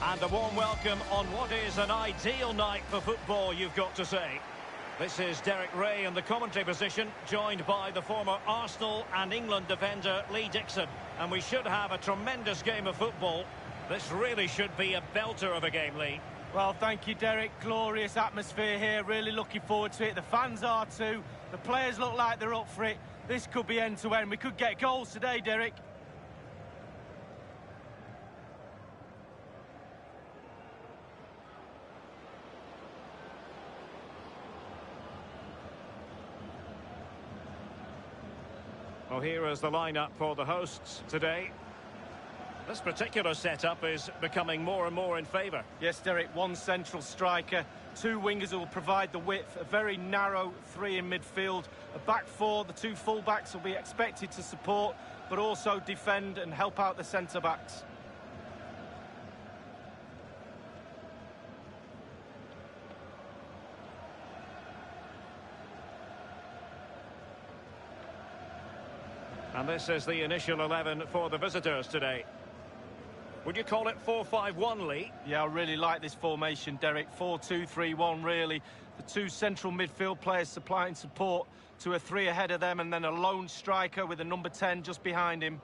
And a warm welcome on what is an ideal night for football, you've got to say. This is Derek Ray in the commentary position, joined by the former Arsenal and England defender Lee Dixon. And we should have a tremendous game of football. This really should be a belter of a game, Lee. Well, thank you, Derek. Glorious atmosphere here. Really looking forward to it. The fans are too. The players look like they're up for it. This could be end-to-end. We could get goals today, Derek. Well, here is the lineup for the hosts today. This particular setup is becoming more and more in favour. Yes, Derek, one central striker, two wingers who will provide the width, a very narrow three in midfield, a back four, the two full-backs will be expected to support, but also defend and help out the centre-backs. And this is the initial 11 for the visitors today. Would you call it 4-5-1, Lee? Yeah, I really like this formation, Derek. 4-2-3-1, really. The two central midfield players supplying support to a three ahead of them, and then a lone striker with a number 10 just behind him.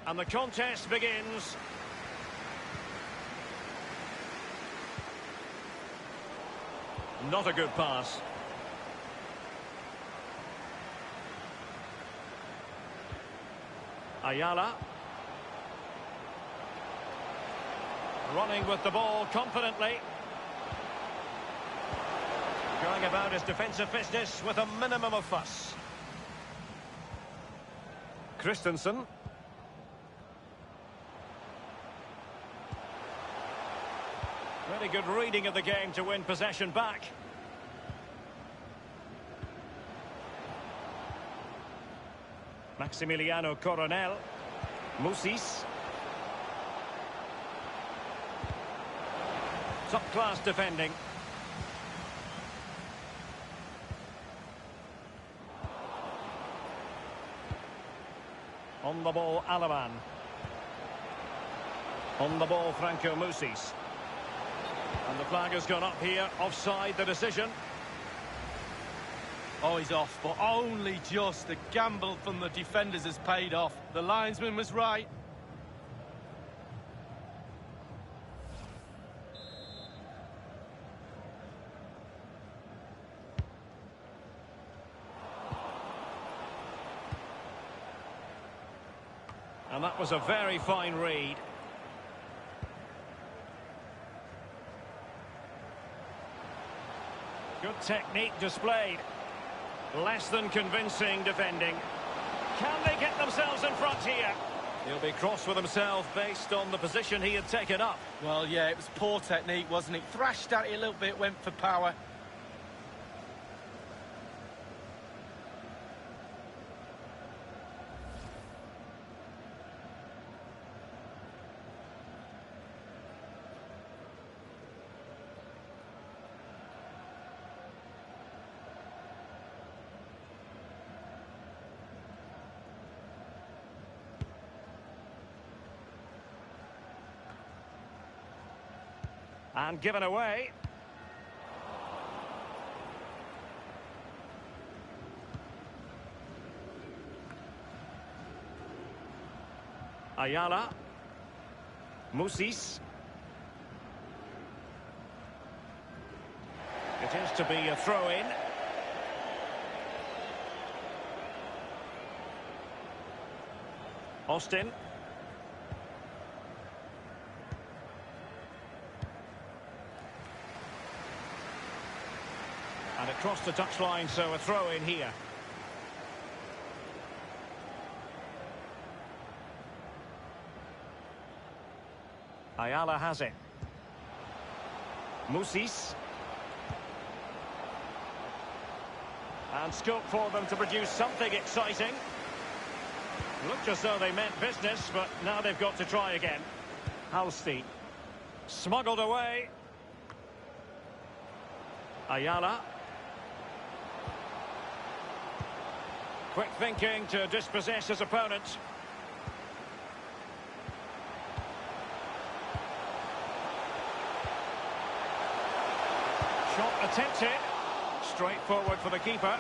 And the contest begins. Not a good pass. Ayala. Running with the ball confidently. Going about his defensive business with a minimum of fuss. Christensen. Very good reading of the game to win possession back. Maximiliano Coronel. Musis. Top-class defending. On the ball, Alaman. On the ball, Franco Musis. And the flag has gone up here, offside the decision. Oh, he's off, but only just. The gamble from the defenders has paid off. The linesman was right. And that was a very fine read. Good technique displayed. Less than convincing defending. Can they get themselves in front here? He'll be cross with himself based on the position he had taken up. Well, yeah, it was poor technique, wasn't it? Thrashed at it a little bit, went for power. And given away. Ayala. Musis. It is to be a throw-in. Austin. And it crossed the touchline, so a throw-in here. Ayala has it. Musis. And scope for them to produce something exciting. Looked as though they meant business, but now they've got to try again. Halstein. Smuggled away. Ayala. Quick thinking to dispossess his opponent. Shot attempted. Straight forward for the keeper.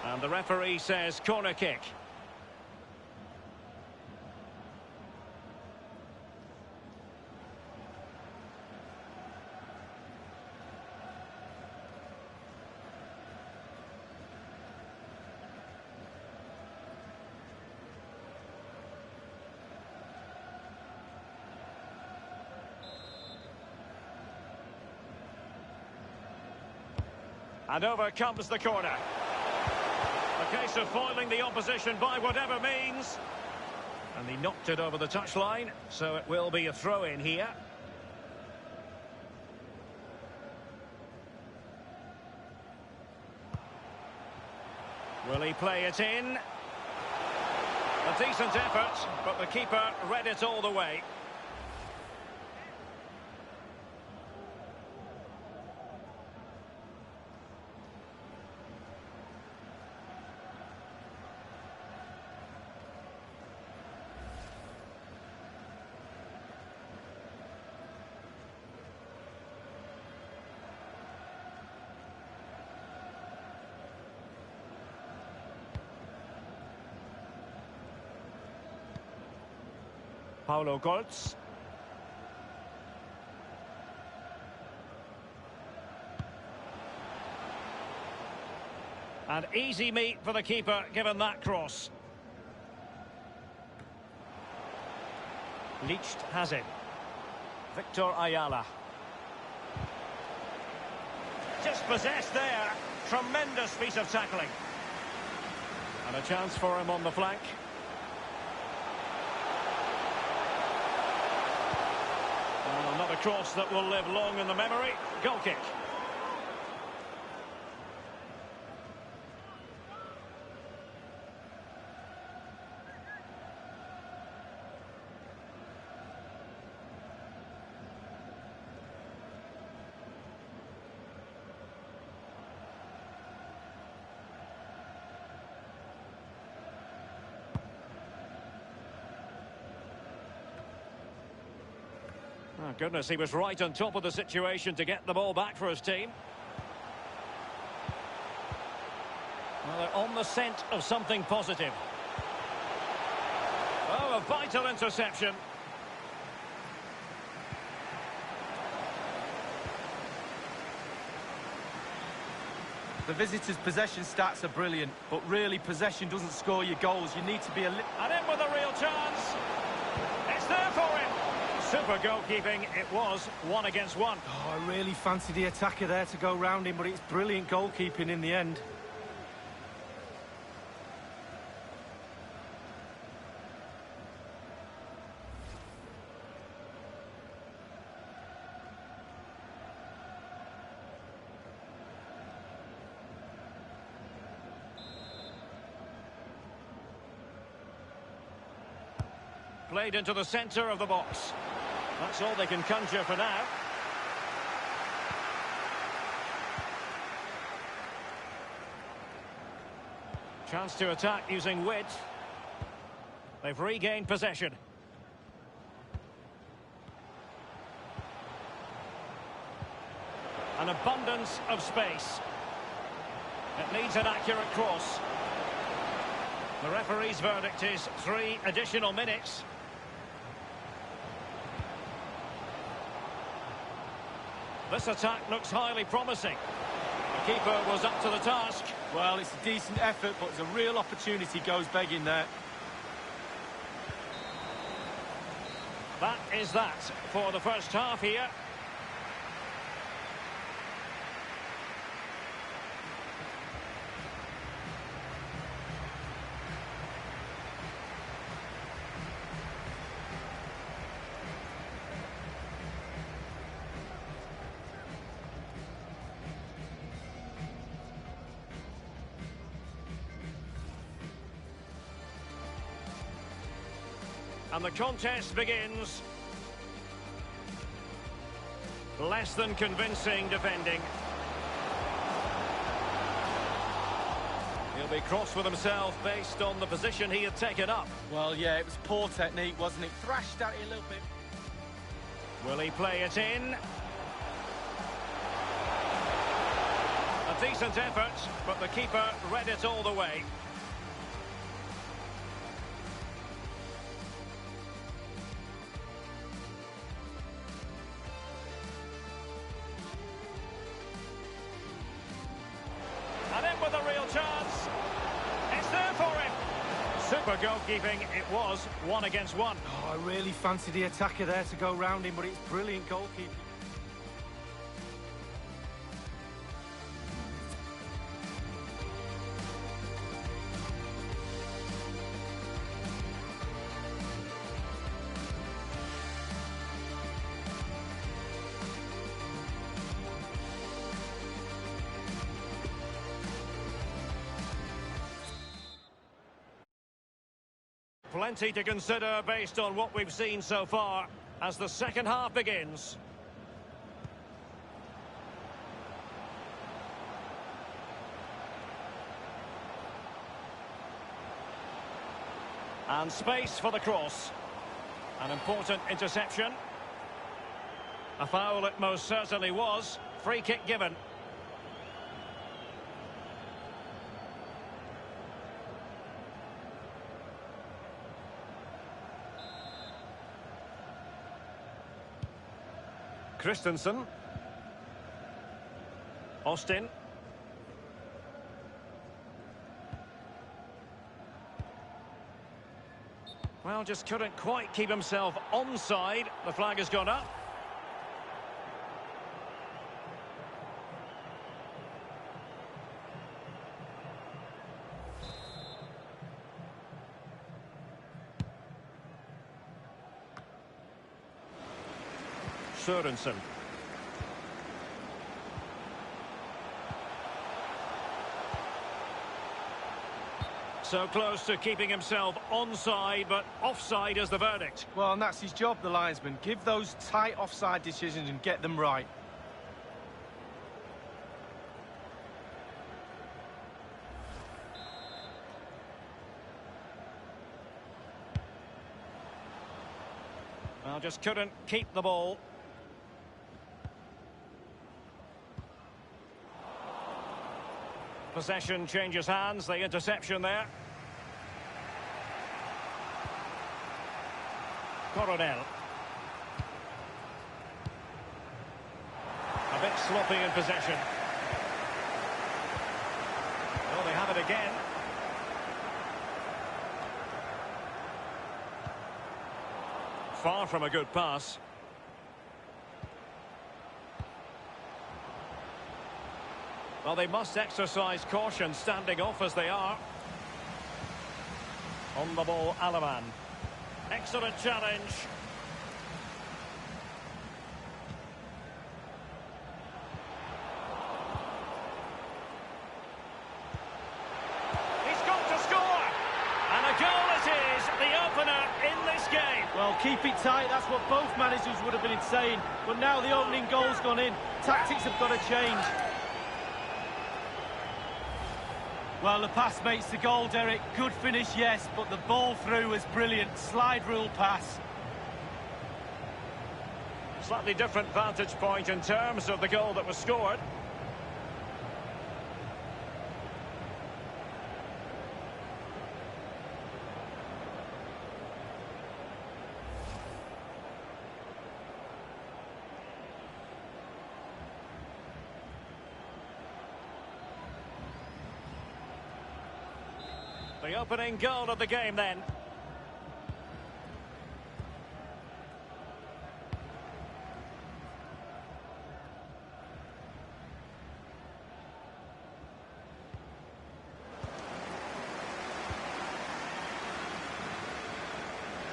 And the referee says corner kick. And over comes the corner. A case of foiling the opposition by whatever means. And he knocked it over the touchline, so it will be a throw-in here. Will he play it in? A decent effort, but the keeper read it all the way. Paulo Goltz. And easy meat for the keeper, given that cross. Licht has it. Victor Ayala. Just possessed there. Tremendous piece of tackling. And a chance for him on the flank. Not a cross that will live long in the memory. Goal kick. Oh, goodness, he was right on top of the situation to get the ball back for his team. Well, they're on the scent of something positive. Oh, a vital interception. The visitors' possession stats are brilliant, but really possession doesn't score your goals. You need to be a... And in with a real chance. It's there for him. Super goalkeeping. It was 1 against 1. Oh, I really fancied the attacker there to go round him, but it's brilliant goalkeeping in the end. Played into the centre of the box. That's all they can conjure for now. Chance to attack using width. They've regained possession. An abundance of space. It needs an accurate cross. The referee's verdict is 3 additional minutes. This attack looks highly promising. The keeper was up to the task. Well, it's a decent effort, but there's a real opportunity goes begging there. That is that for the first half here. And the contest begins. Less than convincing defending. He'll be cross with himself based on the position he had taken up. Well, yeah, it was poor technique, wasn't it? Thrashed at it a little bit. Will he play it in? A decent effort, but the keeper read it all the way. And in with a real chance. It's there for him. Super goalkeeping. It was 1 against 1. Oh, I really fancy the attacker there to go round him, but it's brilliant goalkeeping. Plenty to consider based on what we've seen so far as the second half begins. And space for the cross. An important interception. A foul it most certainly was. Free kick given. Christensen. Austin. Well, just couldn't quite keep himself onside. The flag has gone up. Sørensen. So close to keeping himself onside, but offside is the verdict. Well, and that's his job, the linesman. Give those tight offside decisions and get them right. Well, just couldn't keep the ball. Possession changes hands, the interception there. Coronel. A bit sloppy in possession. Well, they have it again. Far from a good pass. Well, they must exercise caution standing off as they are. On the ball, Alaman. Excellent challenge. He's got to score! And a goal it is, the opener in this game. Well, keep it tight, that's what both managers would have been saying. But now the opening goal's gone in. Tactics have got to change. Well, the pass makes the goal, Derek. Good finish, yes, but the ball through was brilliant. Slide rule pass. Slightly different vantage point in terms of the goal that was scored. The opening goal of the game then.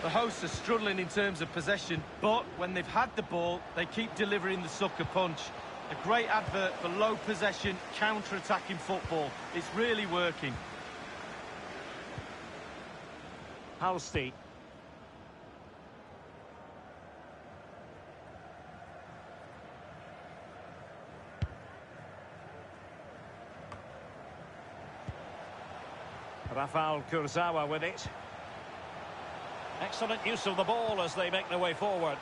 The hosts are struggling in terms of possession, but when they've had the ball, they keep delivering the sucker punch. A great advert for low possession, counter-attacking football. It's really working. Halsti. Rafael Kurzawa with it. Excellent use of the ball as they make their way forward.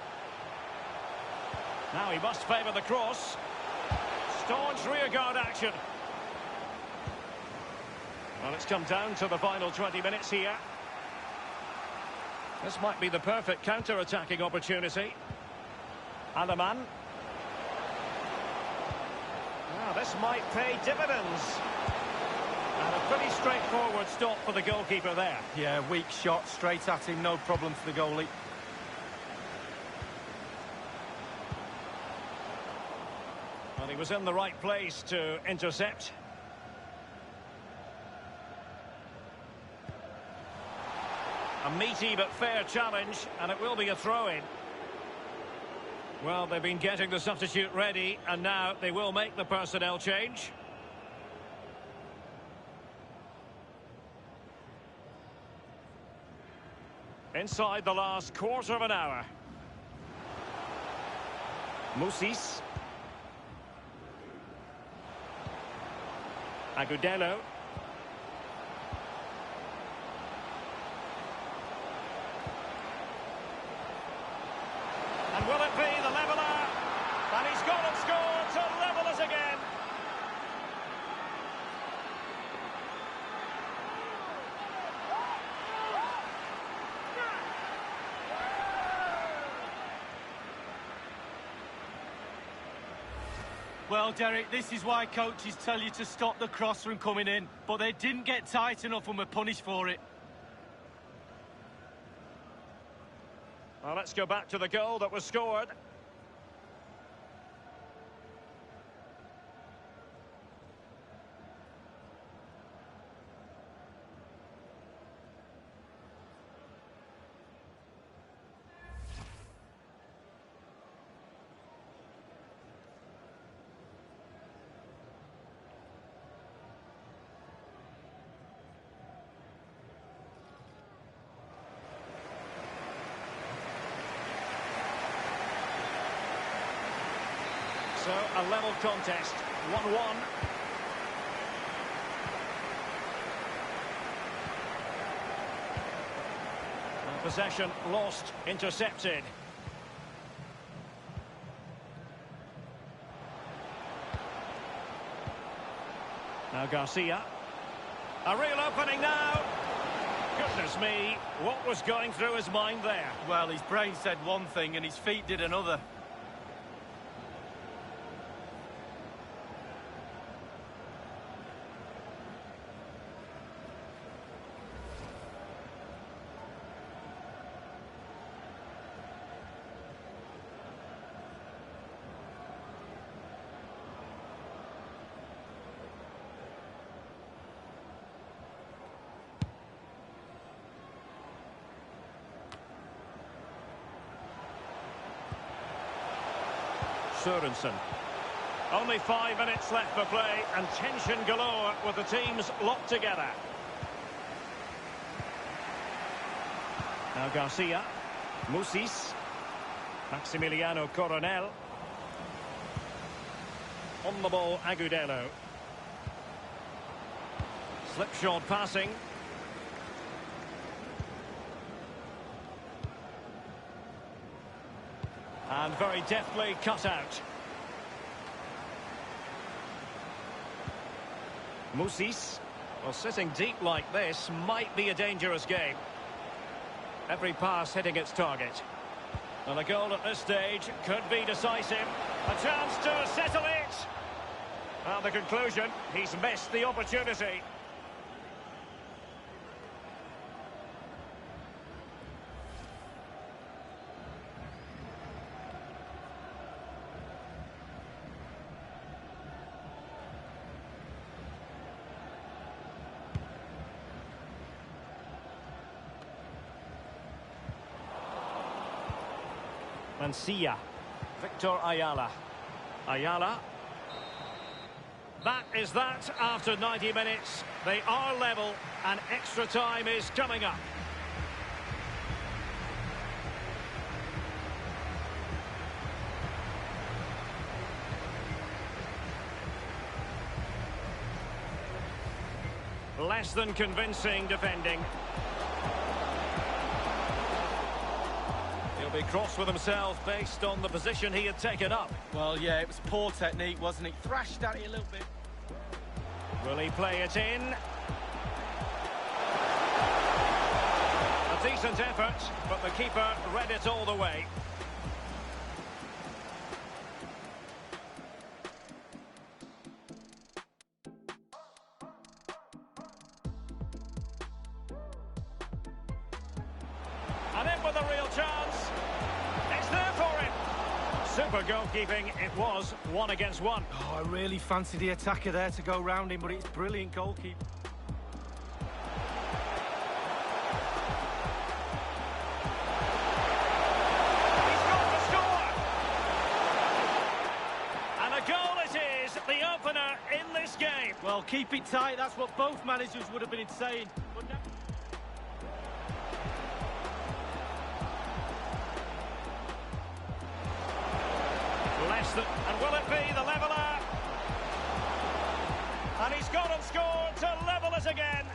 Now he must favour the cross. Staunch rearguard action. Well, it's come down to the final 20 minutes here. This might be the perfect counter-attacking opportunity. Aleman. Now, this might pay dividends. And a pretty straightforward stop for the goalkeeper there. Yeah, weak shot, straight at him, no problem for the goalie. Well, he was in the right place to intercept. A meaty but fair challenge, and it will be a throw-in. Well, they've been getting the substitute ready, and now they will make the personnel change. Inside the last quarter of an hour. Musis. Agudelo. And will it be the leveller? And he's gone and scored to level us again. Well, Derek, this is why coaches tell you to stop the cross from coming in, but they didn't get tight enough and were punished for it. Well, let's go back to the goal that was scored. So, a level contest, 1-1. Possession lost, intercepted. Now Garcia. A real opening now. Goodness me, what was going through his mind there? Well, his brain said one thing and his feet did another. Sørensen. Only 5 minutes left for play and tension galore with the teams locked together. Now Garcia. Musis. Maximiliano Coronel. On the ball, Agudelo. Slipshod passing. And very deftly cut out. Musis. Well, sitting deep like this might be a dangerous game. Every pass hitting its target. And a goal at this stage could be decisive. A chance to settle it. And the conclusion, he's missed the opportunity. Mancia. Victor Ayala. Ayala. That is that after 90 minutes. They are level and extra time is coming up. Less than convincing defending. He'll be cross with himself based on the position he had taken up. Well, yeah, it was poor technique, wasn't it? Thrashed at it a little bit. Will he play it in? A decent effort, but the keeper read it all the way. And in with a real chance. It's there for him. Super goalkeeping. It was 1 against 1. Oh, I really fancy the attacker there to go round him, but it's brilliant goalkeeping. He's got to score. And a goal it is, the opener in this game. Well, keep it tight. That's what both managers would have been saying. But now... Less than, and will it be the leveller? And he's gone and scored to level it again.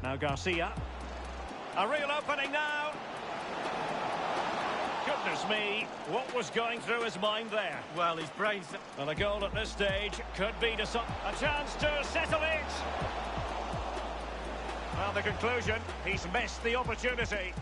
Now Garcia. A real opening now. Goodness me, what was going through his mind there? Well, his brains... And a goal at this stage could be a chance to settle it. Well, the conclusion, he's missed the opportunity.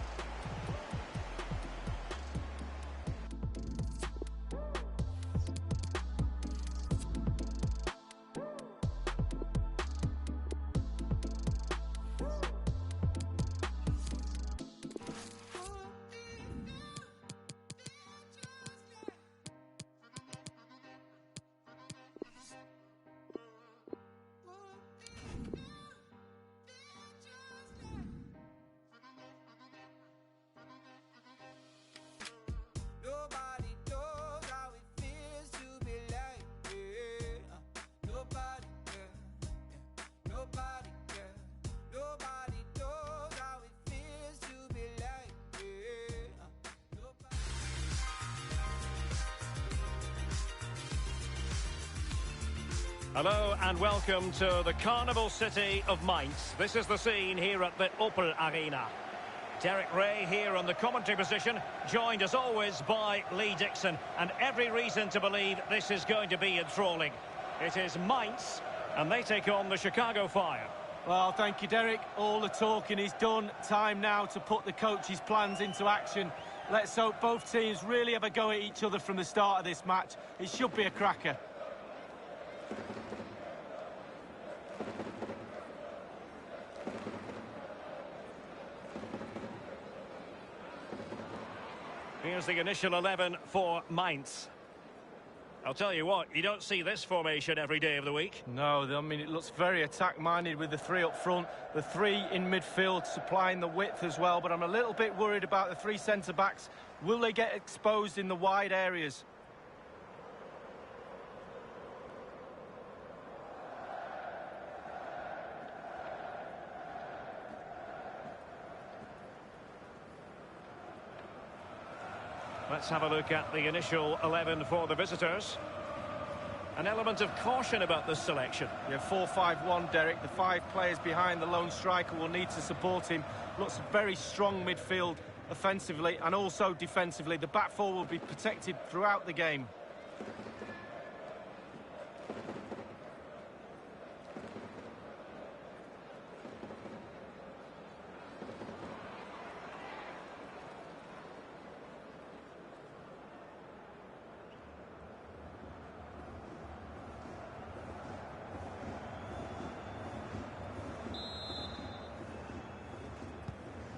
Nobody knows how it feels to be like me. Nobody cares. Nobody cares. Nobody knows how it feels to be like me. Hello and welcome to the Carnival City of Mainz. This is the scene here at the Opel Arena. Derek Ray here on the commentary position, joined as always by Lee Dixon, and every reason to believe this is going to be enthralling. It is Mainz, and they take on the Chicago Fire. Well, thank you, Derek. All the talking is done. Time now to put the coach's plans into action. Let's hope both teams really have a go at each other from the start of this match. It should be a cracker. Here's the initial 11 for Mainz. I'll tell you what, you don't see this formation every day of the week. No, I mean, it looks very attack-minded with the 3 up front, the 3 in midfield supplying the width as well, but I'm a little bit worried about the 3 centre-backs. Will they get exposed in the wide areas? Let's have a look at the initial 11 for the visitors. An element of caution about this selection. Yeah, 4-5-1, Derek. The 5 players behind the lone striker will need to support him. Looks very strong midfield offensively and also defensively. The back four will be protected throughout the game.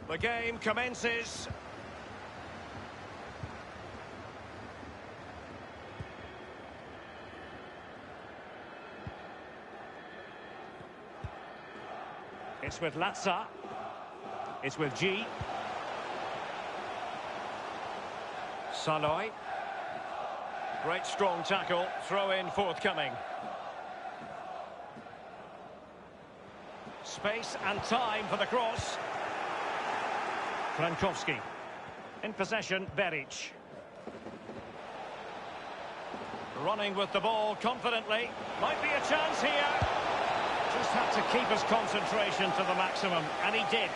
The game commences. It's with Latza. It's with G. Saloy. Great strong tackle. Throw in forthcoming. Space and time for the cross. Frankowski. In possession, Beric. Running with the ball confidently. Might be a chance here. Just had to keep his concentration to the maximum, and he did.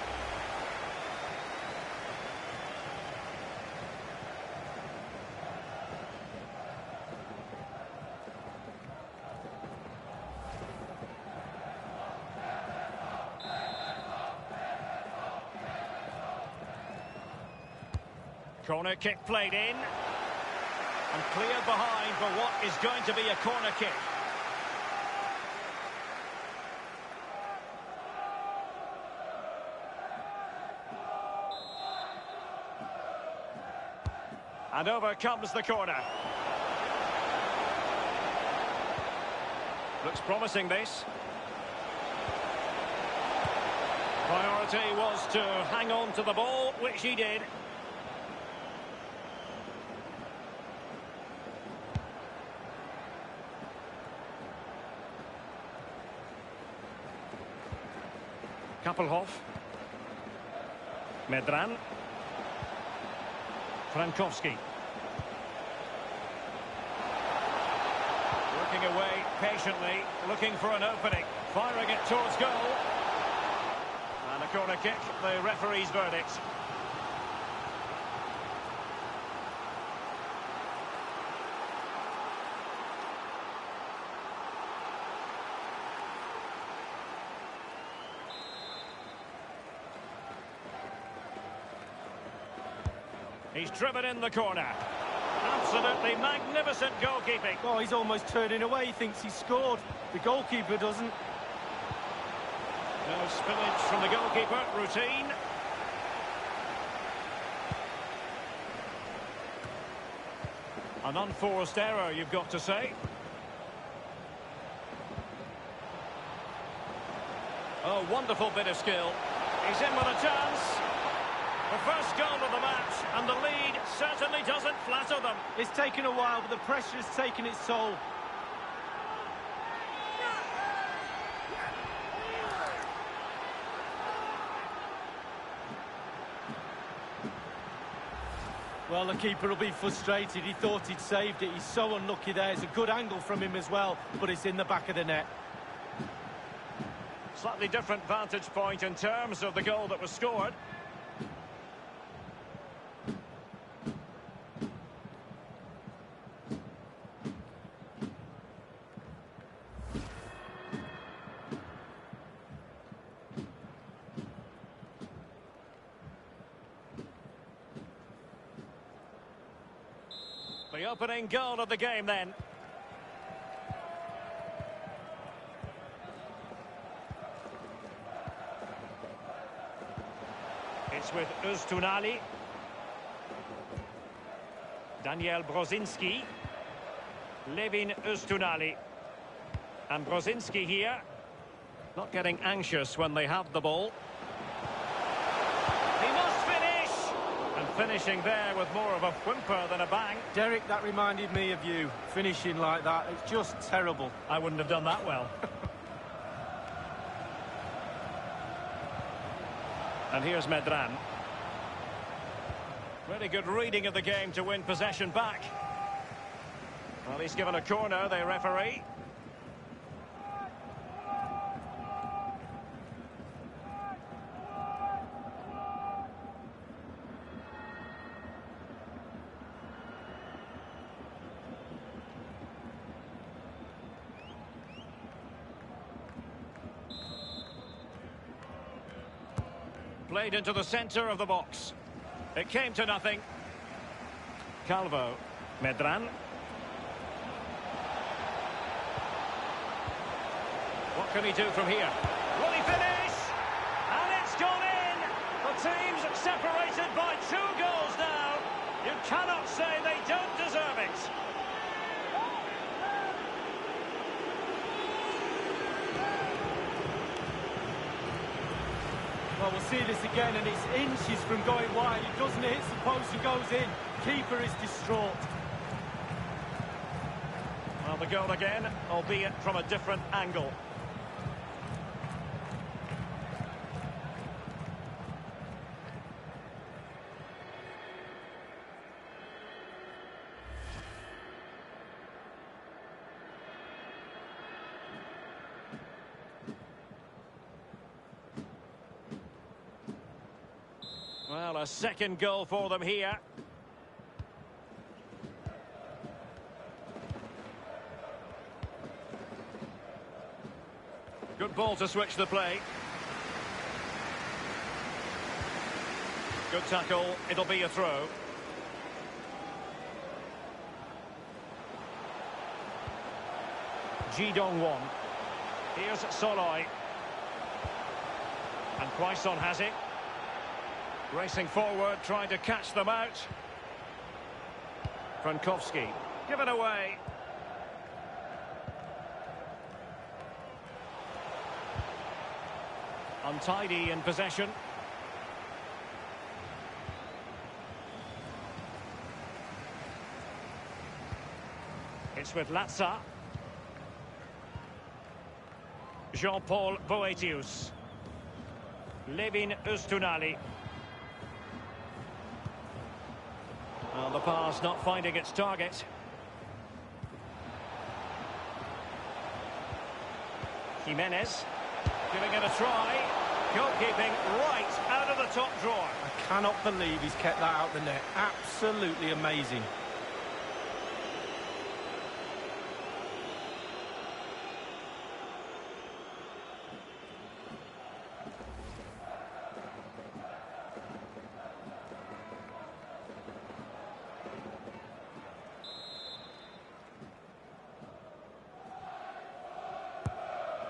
Corner kick played in. And cleared behind for what is going to be a corner kick. And over comes the corner. Looks promising, this. Priority was to hang on to the ball, which he did. Kappelhoff. Medran. Frankowski. Working away patiently, looking for an opening. Firing it towards goal. And a corner kick, the referee's verdict. He's driven in the corner. Absolutely magnificent goalkeeping. Oh, he's almost turning away. He thinks he's scored. The goalkeeper doesn't. No spillage from the goalkeeper. Routine. An unforced error, you've got to say. Oh, wonderful bit of skill. He's in with a chance. The first goal of the match, and the lead certainly doesn't flatter them. It's taken a while, but the pressure has taken its toll. Well, the keeper will be frustrated. He thought he'd saved it. He's so unlucky there. It's a good angle from him as well, but it's in the back of the net. Slightly different vantage point in terms of the goal that was scored. The opening goal of the game then. It's with Öztunali. Daniel Brozinski. Levin Öztunali. And Brozinski here. Not getting anxious when they have the ball. He must finish! And finishing there with more of a whimper than a bang. Derek, that reminded me of you, finishing like that. It's just terrible. I wouldn't have done that well. And here's Medran. Really good reading of the game to win possession back. Well, he's given a corner, the referee. Played into the centre of the box. It came to nothing. Calvo. Medran. What can he do from here? Will he finish? And it's gone in! The team's separated by 2 goals now. You cannot say they don't deserve it. Well, we'll see this again, and it's inches from going wide. It doesn't hit the post and goes in. Keeper is distraught. Well, the goal again, albeit from a different angle. Well, a second goal for them here. Good ball to switch the play. Good tackle. It'll be a throw. Ji Dong-won. Here's Soloy. And Quaison has it. Racing forward, trying to catch them out. Frankowski. Given away. Untidy in possession. It's with Latza. Jean-Paul Boetius. Levin Ustunali. Well, the pass not finding its target. Jimenez. Giving it a try. Goalkeeping right out of the top drawer. I cannot believe he's kept that out the net. Absolutely amazing.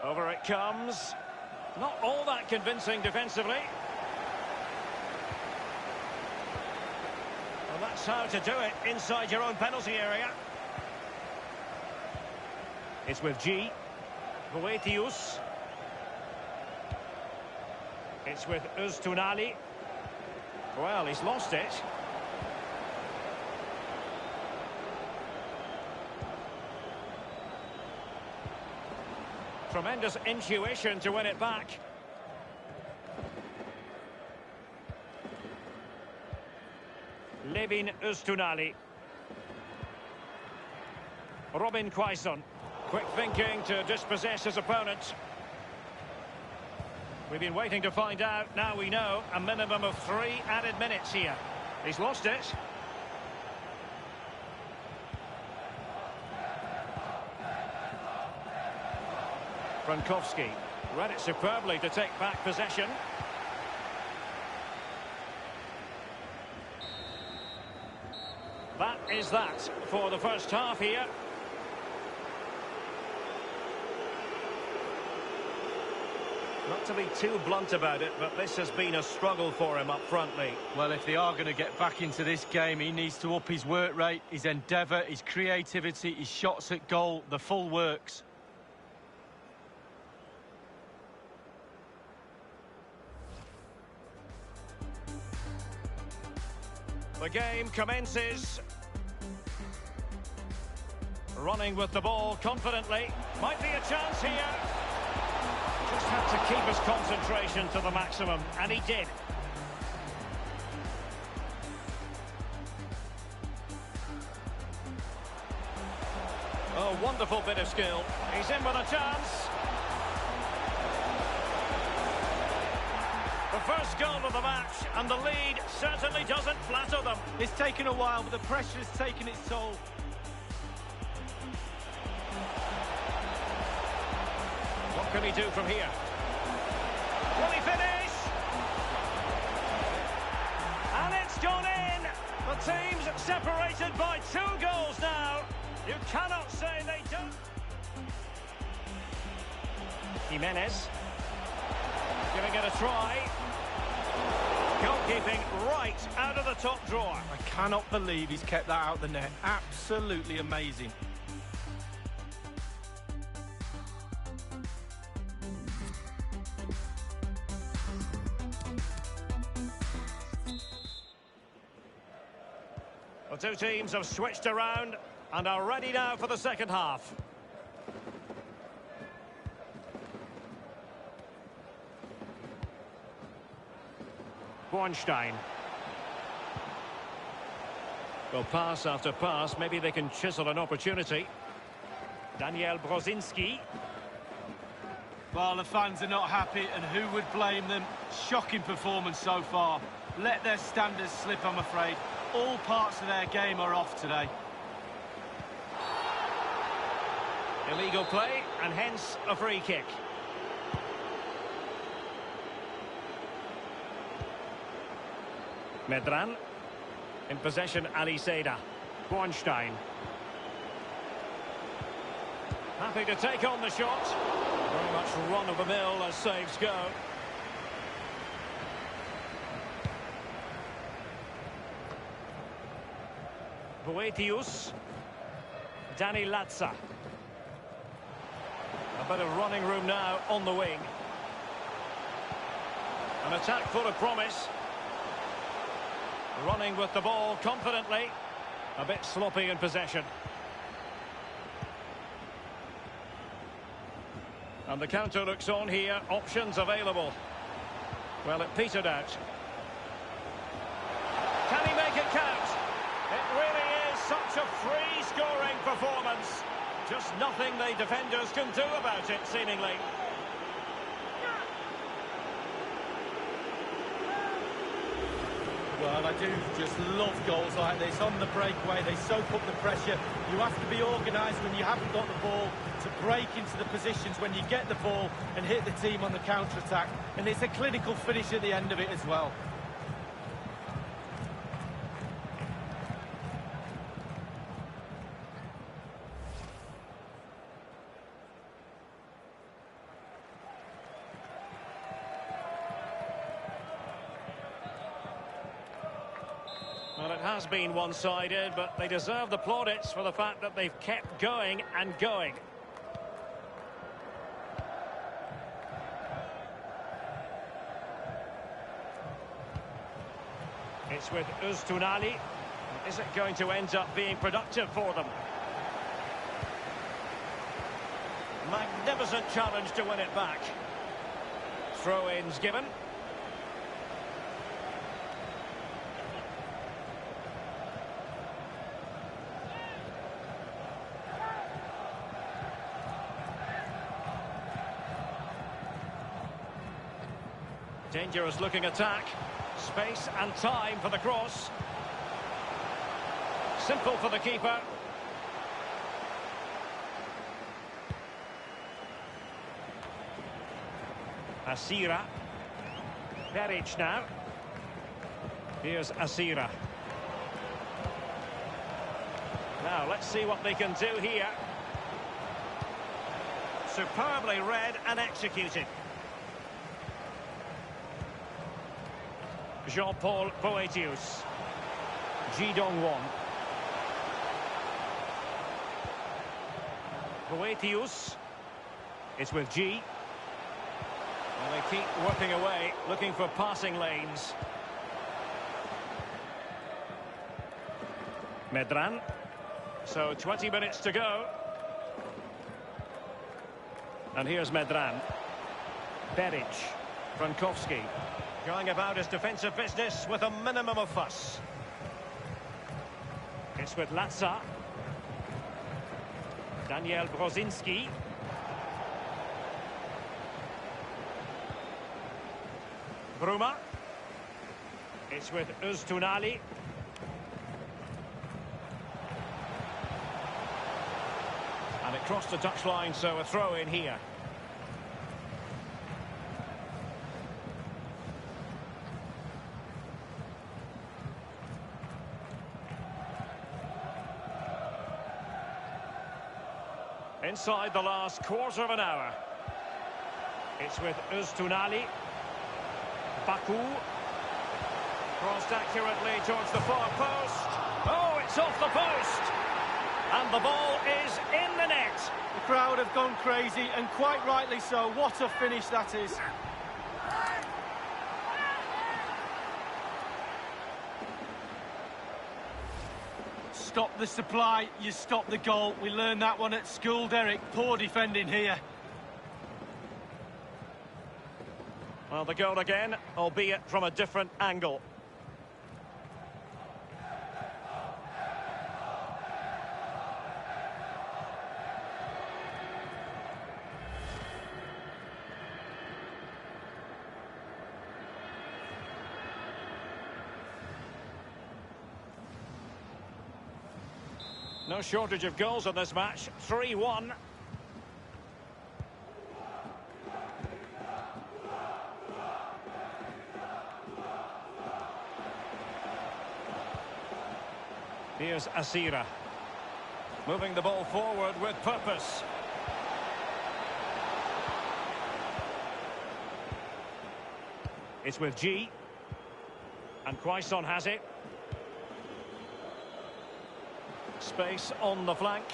Over it comes. Not all that convincing defensively. Well, that's how to do it inside your own penalty area. It's with G. Boetius. It's with Ustunali. Well, he's lost it. Tremendous intuition to win it back. Levin Ustunali. Robin Quaison. Quick thinking to dispossess his opponent. We've been waiting to find out. Now we know. A minimum of 3 added minutes here. He's lost it. Frankowski read it superbly to take back possession. That is that for the first half here. Not to be too blunt about it, but this has been a struggle for him up front, Lee. Well, if they are going to get back into this game, he needs to up his work rate, his endeavour, his creativity, his shots at goal, the full works. The game commences. Running with the ball confidently. Might be a chance here. Just had to keep his concentration to the maximum, and he did. Oh, wonderful bit of skill. He's in with a chance. The first goal of the match, and the lead certainly doesn't flatter them. It's taken a while, but the pressure has taken its toll. What can he do from here? Will he finish? And it's gone in! The team's separated by 2 goals now. You cannot say they don't. Jimenez. Giving it a try. Goalkeeping right out of the top drawer. I cannot believe he's kept that out the net. Absolutely amazing. The two teams have switched around and are ready now for the second half. Bornstein. Well, pass after pass, maybe they can chisel an opportunity. Daniel Brozinski. Well, the fans are not happy, and who would blame them? Shocking performance so far. let their standards slip, I'm afraid. All parts of their game are off today. Illegal play, and hence a free kick. Medran. In possession, Ali Seda. Bornstein. Happy to take on the shot. Very much run-of-the-mill as saves go. Boetius. Danny Latza. A bit of running room now on the wing. An attack full of promise. Running with the ball confidently. A bit sloppy in possession. And the counter looks on here. Options available. Well, it petered out. Can he make it count? It really is such a free-scoring performance. Just nothing the defenders can do about it, seemingly. Well, I do just love goals like this. On the breakaway, they soak up the pressure. You have to be organised when you haven't got the ball to break into the positions when you get the ball and hit the team on the counter-attack. And it's a clinical finish at the end of it as well. Well, it has been one-sided, but they deserve the plaudits for the fact that they've kept going and going. It's with Öztunali. Is it going to end up being productive for them? Magnificent challenge to win it back. Throw-ins given. Dangerous looking attack. Space and time for the cross. Simple for the keeper. Asira. Peric now. Here's Asira. Now let's see what they can do here. Superbly read and executed. Jean-Paul Boetius. Ji Dong-won. Boetius. It's with G. And they keep working away, looking for passing lanes. Medran. So 20 minutes to go. And here's Medran. Peric. Frankowski. Going about his defensive business with a minimum of fuss. It's with Latza. Daniel Brozinski. Bruma. It's with Öztunali. And it crossed the touchline, so a throw in here. Inside the last quarter of an hour. It's with Öztunali. Baku. Crossed accurately towards the far post. Oh, it's off the post. And the ball is in the net. The crowd have gone crazy, and quite rightly so. What a finish that is. Stop the supply, you stop the goal. We learned that one at school, Derek. Poor defending here. Well, the goal again, albeit from a different angle. No shortage of goals in this match. 3-1. Here's Asira. Moving the ball forward with purpose. It's with G. And Quaison has it. Space on the flank.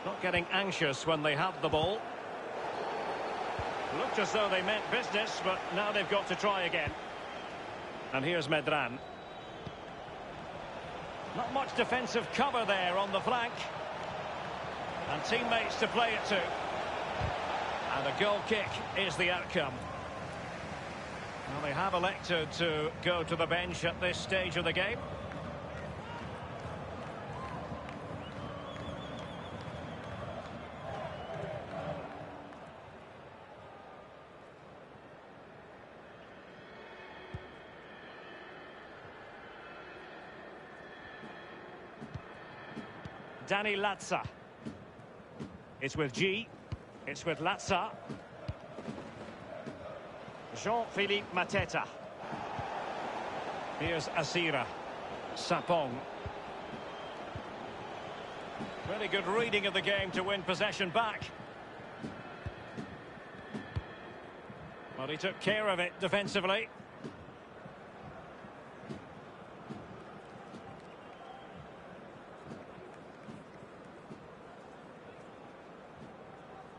Not getting anxious when they have the ball. Looked as though they meant business, but now they've got to try again. And here's Medran. Not much defensive cover there on the flank. And teammates to play it to. And a goal kick is the outcome. Well, they have elected to go to the bench at this stage of the game. Danny Latza. It's with G. It's with Latza. Jean-Philippe Mateta. Here's Asira. Sapong. Very good reading of the game to win possession back. Well, he took care of it defensively.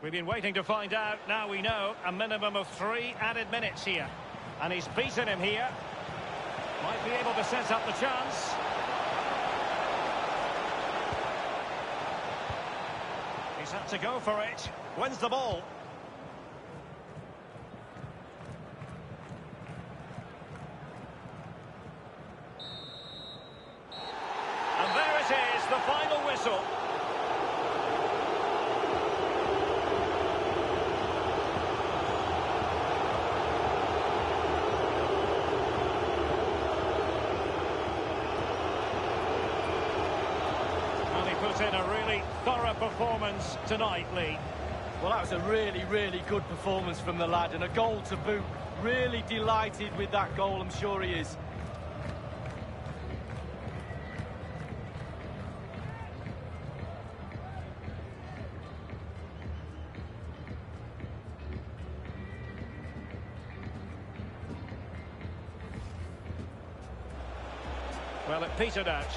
We've been waiting to find out. Now we know a minimum of 3 added minutes here. And he's beaten him here. Might be able to set up the chance. He's had to go for it. Wins the ball. And there it is, the final whistle. In a really thorough performance tonight, Lee. Well, that was a really, really good performance from the lad, and a goal to boot. Really delighted with that goal, I'm sure he is. Well, it petered out.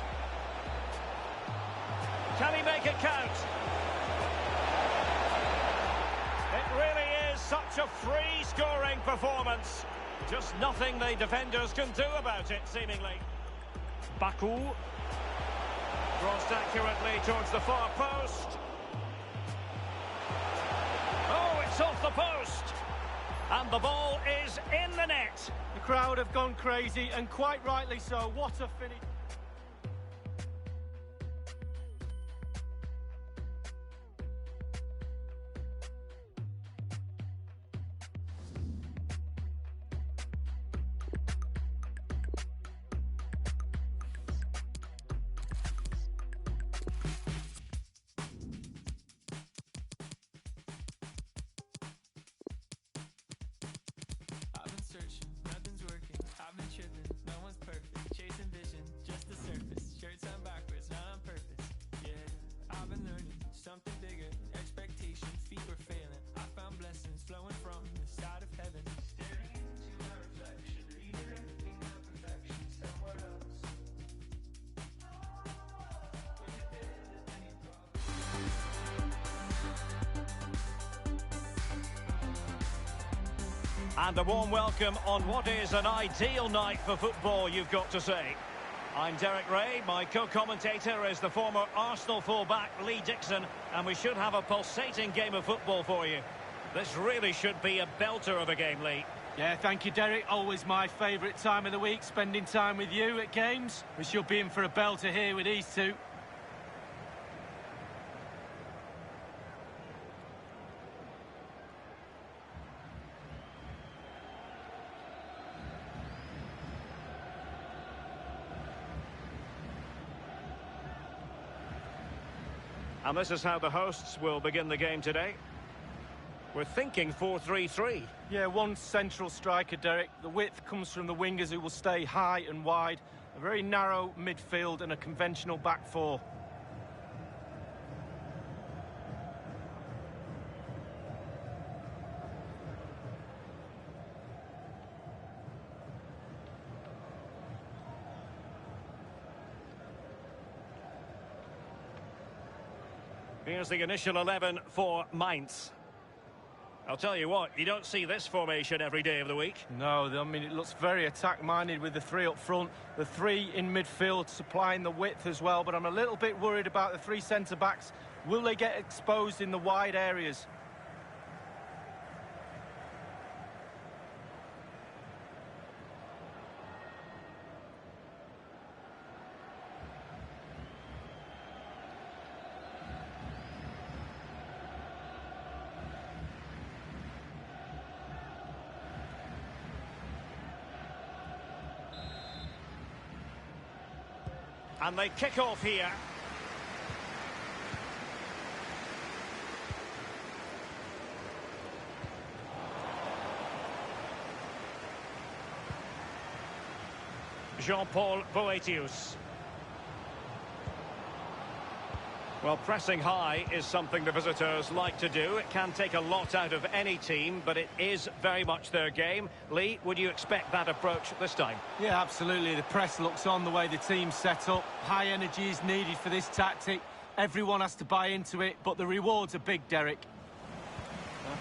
Can he make it count? It really is such a free-scoring performance. Just nothing the defenders can do about it, seemingly. Baku. Crossed accurately towards the far post. Oh, it's off the post. And the ball is in the net. The crowd have gone crazy, and quite rightly so. What a finish. Searching, nothing's working. I've been tripping, no one's perfect. Chasing vision, just the surface. Shirts on backwards, not on purpose. Yeah, I've been learning something bigger. Expectations, feet were failing. I found blessings flowing from the side of heaven. Staring into my reflection, reading everything my perfection somewhere else. And a warm welcome on what is an ideal night for football, you've got to say. I'm Derek Ray, my co-commentator is the former Arsenal fullback Lee Dixon, and we should have a pulsating game of football for you. This really should be a belter of a game, Lee. Yeah, thank you, Derek. Always my favourite time of the week, spending time with you at games. We should be in for a belter here with these two. And this is how the hosts will begin the game today. We're thinking 4-3-3. Yeah, one central striker, Derek. The width comes from the wingers who will stay high and wide. A very narrow midfield and a conventional back four. Here's the initial 11 for Mainz. I'll tell you what, you don't see this formation every day of the week. No, I mean, it looks very attack-minded with the three up front, the three in midfield supplying the width as well, but I'm a little bit worried about the three centre-backs. Will they get exposed in the wide areas? And they kick off here. Jean-Paul Boetius. Well, pressing high is something the visitors like to do. It can take a lot out of any team, but it is very much their game. Lee, would you expect that approach this time? Yeah, absolutely. The press looks on, the way the team's set up. High energy is needed for this tactic. Everyone has to buy into it, but the rewards are big, Derek.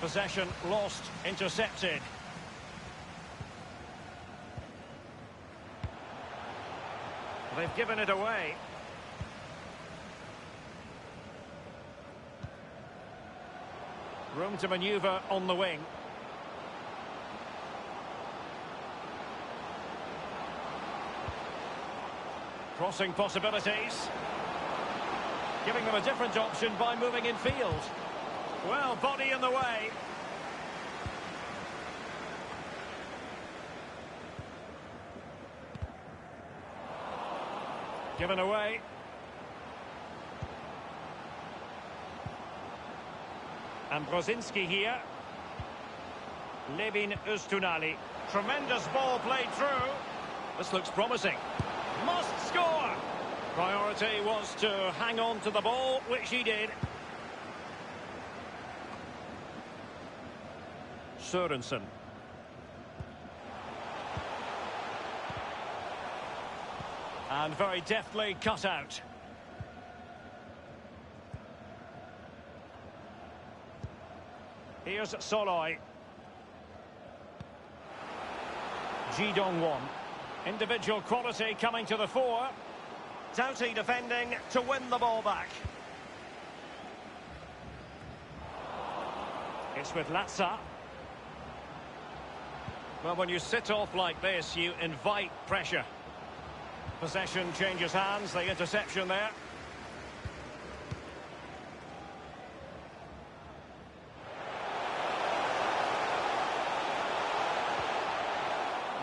Possession lost, intercepted. They've given it away. Room to manoeuvre on the wing. Crossing possibilities. Giving them a different option by moving in field. Well, body in the way. Given away. And Brozinski here. Levin Ustunali. Tremendous ball played through. This looks promising. Must score! Priority was to hang on to the ball, which he did. Sørensen. And very deftly cut out. Here's Soloy. Ji Dong-won. Individual quality coming to the fore. Doughty defending to win the ball back. It's with Latza. Well, when you sit off like this, you invite pressure. Possession changes hands, the interception there.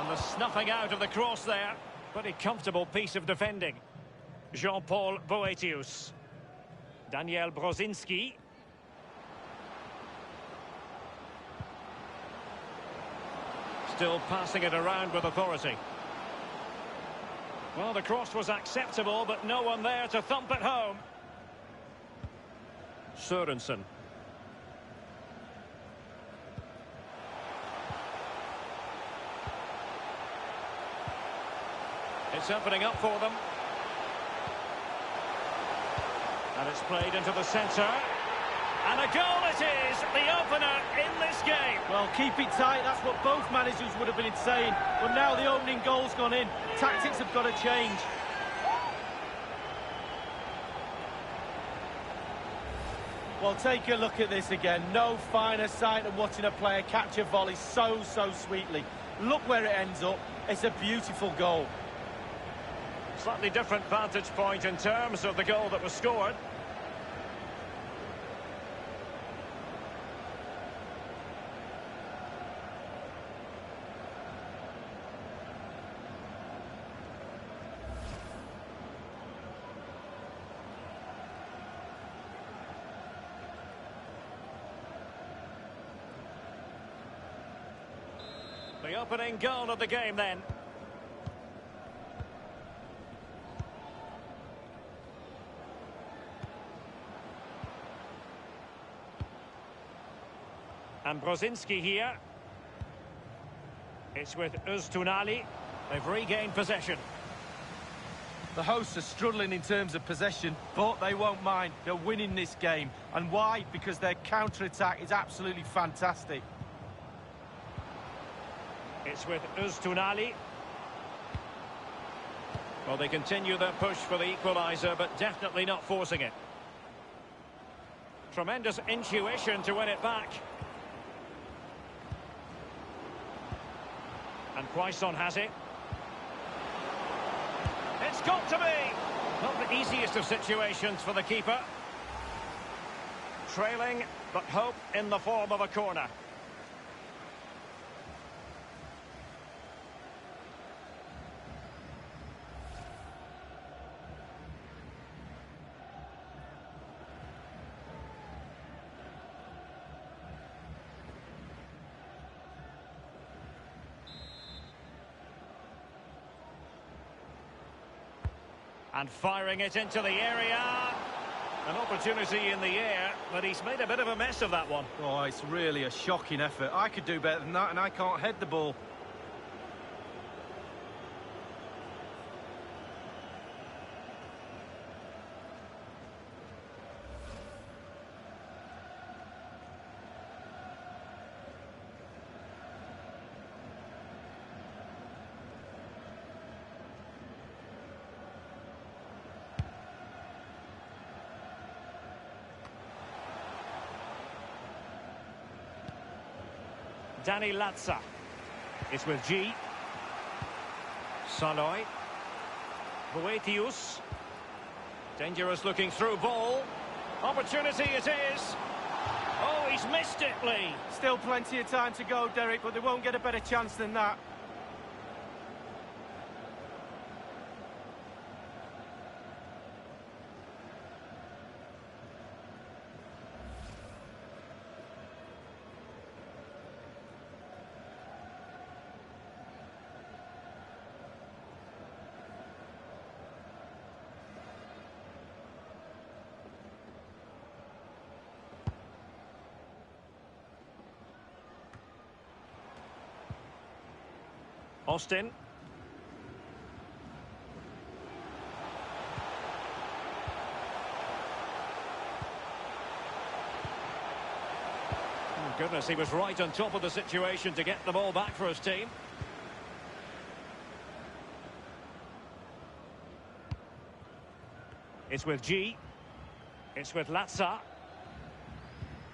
And the snuffing out of the cross there. Pretty comfortable piece of defending. Jean-Paul Boetius. Daniel Brozinski. Still passing it around with authority. Well, the cross was acceptable, but no one there to thump it home. Sørensen. It's opening up for them. And it's played into the centre. And a goal it is, the opener in this game. Well, keep it tight, that's what both managers would have been saying. But now the opening goal's gone in. Tactics have got to change. Well, take a look at this again. No finer sight than watching a player catch a volley so sweetly. Look where it ends up. It's a beautiful goal. Slightly different vantage point in terms of the goal that was scored. The opening goal of the game then. And Brozinski here. It's with Öztunali. They've regained possession. The hosts are struggling in terms of possession, but they won't mind. They're winning this game. And why? Because their counter-attack is absolutely fantastic. It's with Öztunali. Well, they continue their push for the equaliser, but definitely not forcing it. Tremendous intuition to win it back. And Quaison has it. It's got to be! Not the easiest of situations for the keeper. Trailing, but hope in the form of a corner. And firing it into the area. An opportunity in the air, but he's made a bit of a mess of that one. Oh, it's really a shocking effort. I could do better than that, and I can't head the ball. Danny Latza. It's with G. Saloy. Boetius. Dangerous looking through ball. Opportunity it is. Oh, he's missed it, Lee. Still plenty of time to go, Derek, but they won't get a better chance than that. Austin. Oh, goodness, he was right on top of the situation to get the ball back for his team. It's with G. It's with Latza.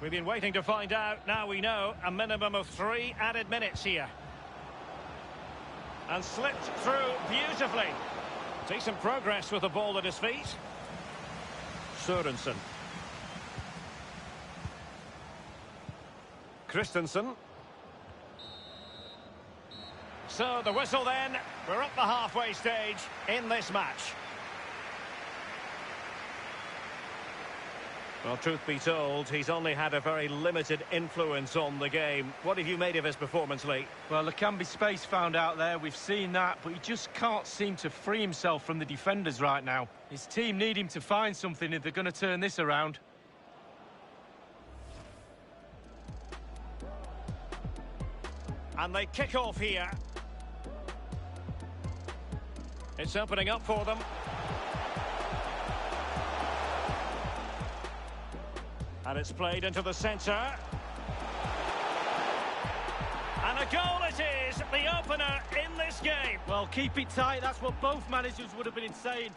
We've been waiting to find out. Now we know a minimum of 3 added minutes here. And slipped through beautifully. Decent progress with the ball at his feet. Sørensen. Christensen. So the whistle then. We're up the halfway stage in this match. Well, truth be told, he's only had a very limited influence on the game. What have you made of his performance, Lee? Well, there can be space found out there. We've seen that, but he just can't seem to free himself from the defenders right now. His team need him to find something if they're going to turn this around. And they kick off here. It's opening up for them. And it's played into the centre. And a goal it is, the opener in this game. Well, keep it tight. That's what both managers would have been saying.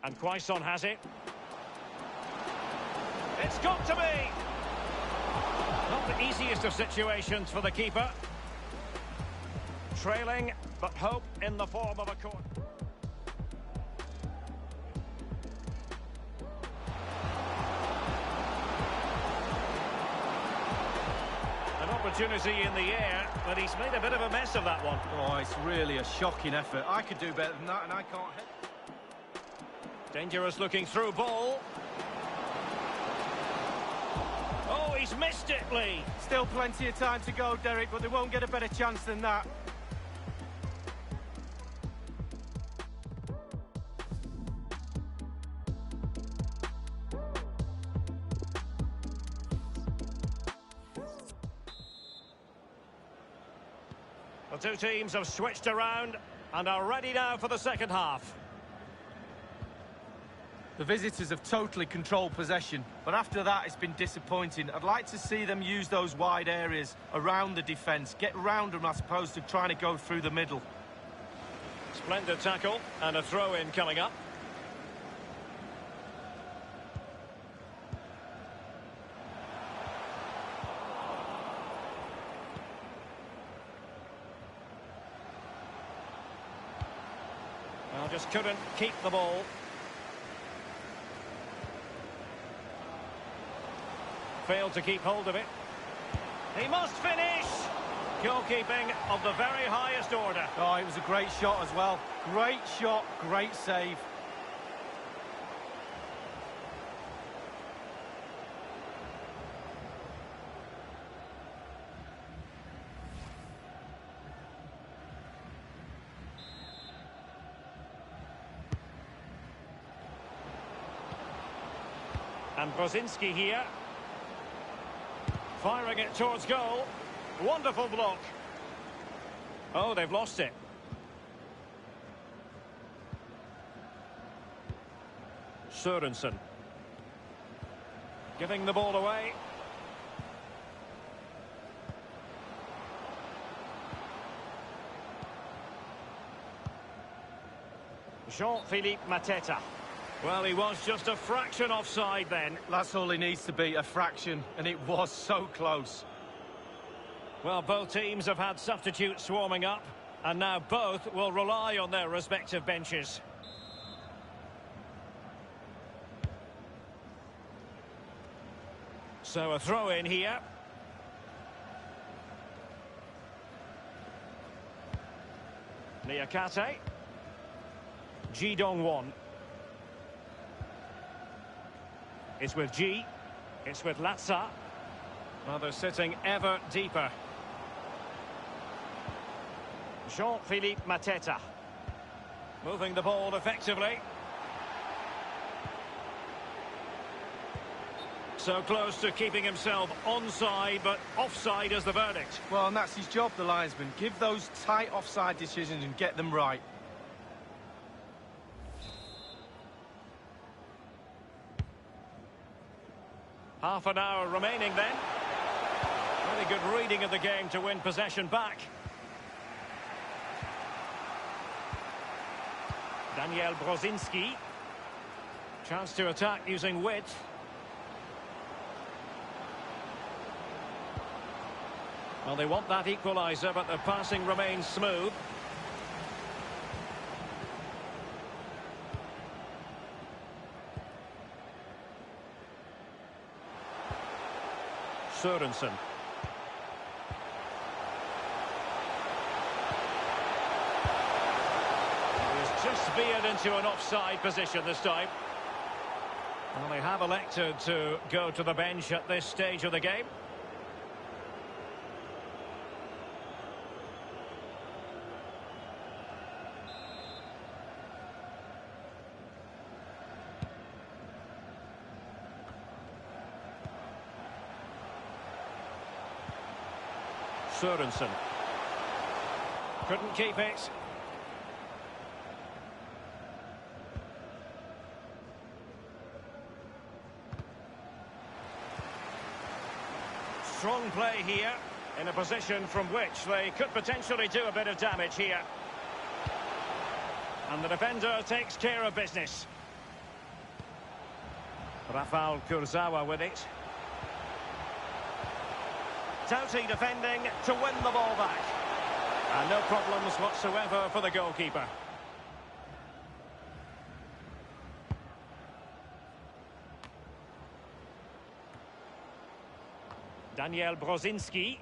And Quaison has it. It's got to be. Not the easiest of situations for the keeper. Trailing, but hope in the form of a corner. Opportunity in the air, but he's made a bit of a mess of that one. Oh, it's really a shocking effort. I could do better than that, and I can't hit. Dangerous looking through ball. Oh, he's missed it, Lee. Still plenty of time to go, Derek, but they won't get a better chance than that. The two teams have switched around and are ready now for the second half. The visitors have totally controlled possession, but after that it's been disappointing. I'd like to see them use those wide areas around the defence, get round them as opposed to trying to go through the middle. Splendid tackle and a throw-in coming up. Well, just couldn't keep the ball. Failed to keep hold of it. He must finish! Goalkeeping of the very highest order. Oh, it was a great shot as well. Great shot, great save. And Brzezinski here. Firing it towards goal. Wonderful block. Oh, they've lost it. Sørensen. Giving the ball away. Jean-Philippe Mateta. Well, he was just a fraction offside then. That's all he needs to be, a fraction, and it was so close. Well, both teams have had substitutes swarming up, and now both will rely on their respective benches. So a throw-in here. Niakate. Ji Dong-won. It's with G. It's with Latza. Well, they're sitting ever deeper. Jean-Philippe Mateta. Moving the ball effectively. So close to keeping himself onside, but offside is the verdict. Well, and that's his job, the linesman. Give those tight offside decisions and get them right. Half an hour remaining then. Really good reading of the game to win possession back. Daniel Brzezinski. Chance to attack using width. Well, they want that equaliser, but the passing remains smooth. Sørensen. He's just veered into an offside position this time. Well, they have elected to go to the bench at this stage of the game. Sørensen. Couldn't keep it. Strong play here, in a position from which they could potentially do a bit of damage here. And the defender takes care of business. Rafael Kurzawa with it. Doughty defending to win the ball back. And no problems whatsoever for the goalkeeper. Daniel Brzezinski.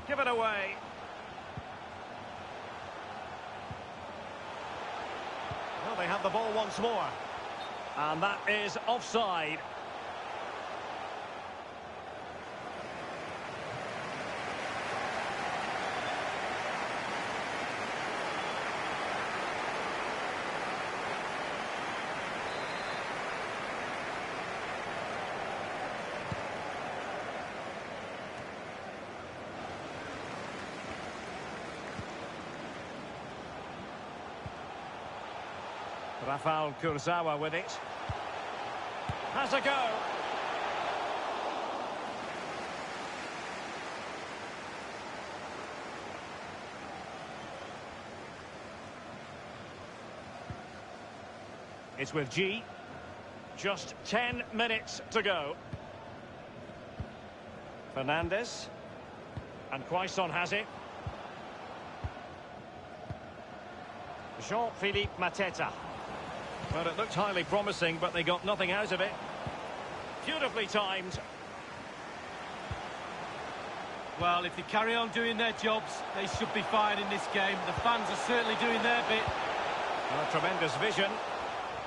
Give it away. Well, they have the ball once more. And that is offside. Rafael Kurzawa with it. Has a go. It's with G. Just 10 minutes to go. Fernandes. And Quaison has it. Jean-Philippe Mateta. Well, it looked highly promising, but they got nothing out of it. Beautifully timed. Well, if they carry on doing their jobs, they should be fine in this game. The fans are certainly doing their bit. A tremendous vision.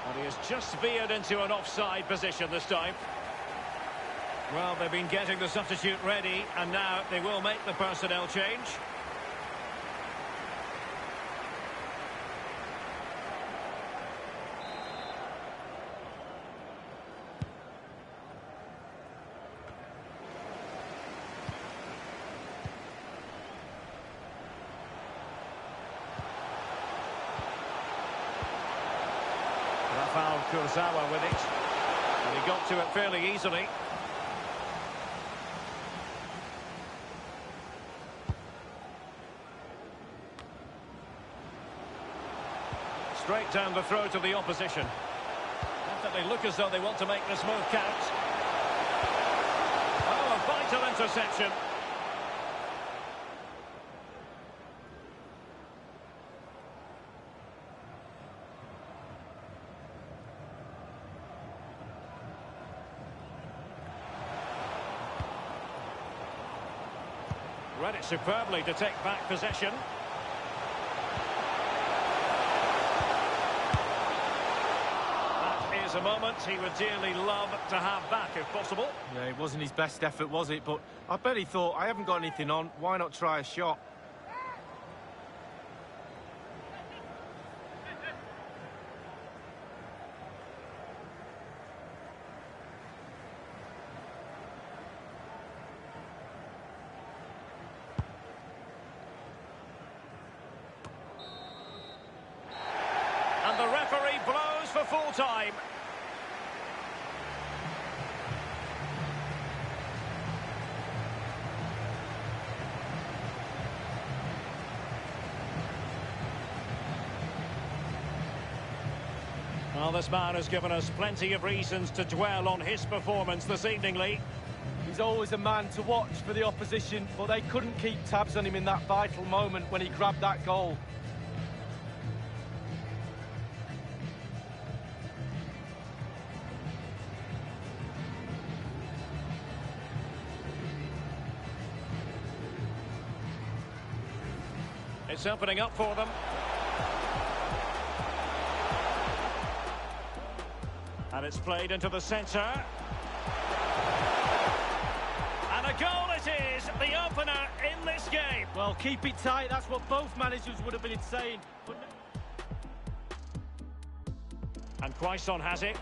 And he has just veered into an offside position this time. Well, they've been getting the substitute ready, and now they will make the personnel change. Rafael Kurzawa with it. And he got to it fairly easily. Straight down the throat of the opposition. Definitely look as though they want to make this move count. Oh, a vital interception. Read it superbly to take back possession. That is a moment he would dearly love to have back if possible. Yeah, it wasn't his best effort, was it? But I bet he thought, I haven't got anything on, why not try a shot? And the referee blows for full time. Well, this man has given us plenty of reasons to dwell on his performance this evening, Lee. He's always a man to watch for the opposition, but they couldn't keep tabs on him in that vital moment when he grabbed that goal. It's opening up for them. And it's played into the centre. And a goal it is, the opener in this game. Well, keep it tight, that's what both managers would have been saying. But... And Quaison has it.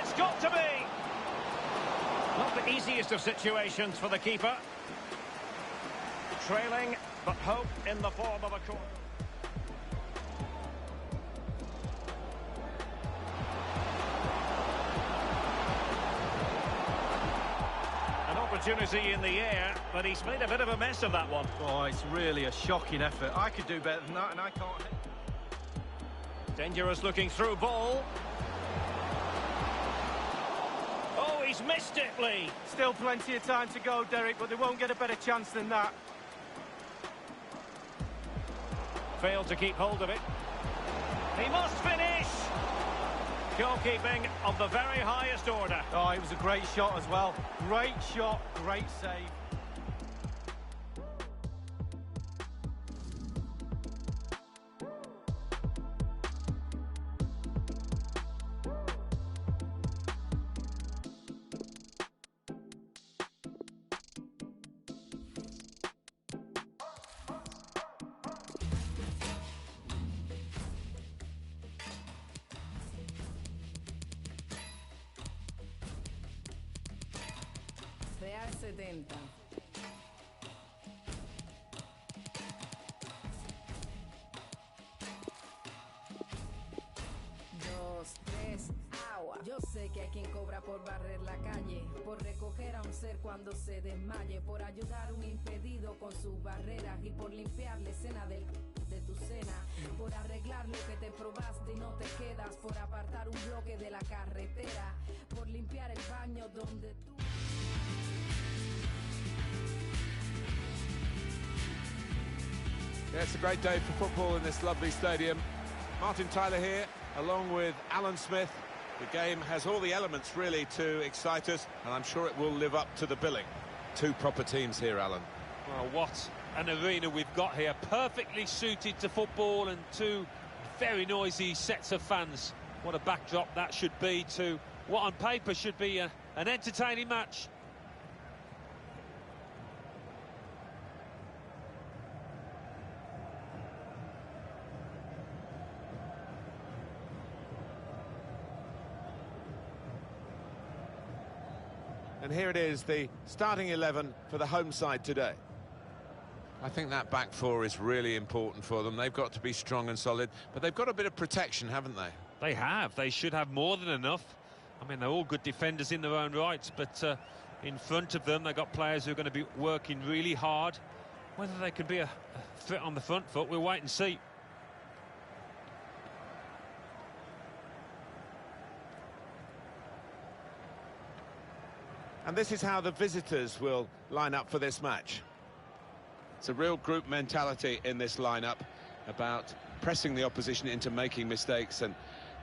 It's got to be. Not the easiest of situations for the keeper. Trailing, but hope in the form of a corner. An opportunity in the air, but he's made a bit of a mess of that one. Oh, it's really a shocking effort. I could do better than that, and I can't. Dangerous looking through ball. Oh, he's missed it, Lee. Still plenty of time to go, Derek, but they won't get a better chance than that. Failed to keep hold of it. He must finish! Goalkeeping of the very highest order. Oh, it was a great shot as well. Great shot, great save. al 70. Dos, tres, agua. Yo sé que hay quien cobra por barrer la calle, por recoger a un ser cuando se desmaye, por ayudar a un impedido con sus barreras y por limpiar la escena de tu cena, por arreglar lo que te probaste y no te quedas, por apartar un bloque de la carretera, por limpiar el baño donde tú... Yeah, it's a great day for football in this lovely stadium. Martin Tyler here, along with Alan Smith. The game has all the elements, really, to excite us, and I'm sure it will live up to the billing. Two proper teams here, Alan. Well, what an arena we've got here. Perfectly suited to football and two very noisy sets of fans. What a backdrop that should be to what on paper should be an entertaining match. And here it is, the starting 11 for the home side today. I think that back four is really important for them. They've got to be strong and solid, but they've got a bit of protection, haven't they? They have. They should have more than enough. I mean, they're all good defenders in their own rights, but in front of them, they've got players who are going to be working really hard. Whether they can be a threat on the front foot, we'll wait and see. And this is how the visitors will line up for this match. It's a real group mentality in this lineup about pressing the opposition into making mistakes and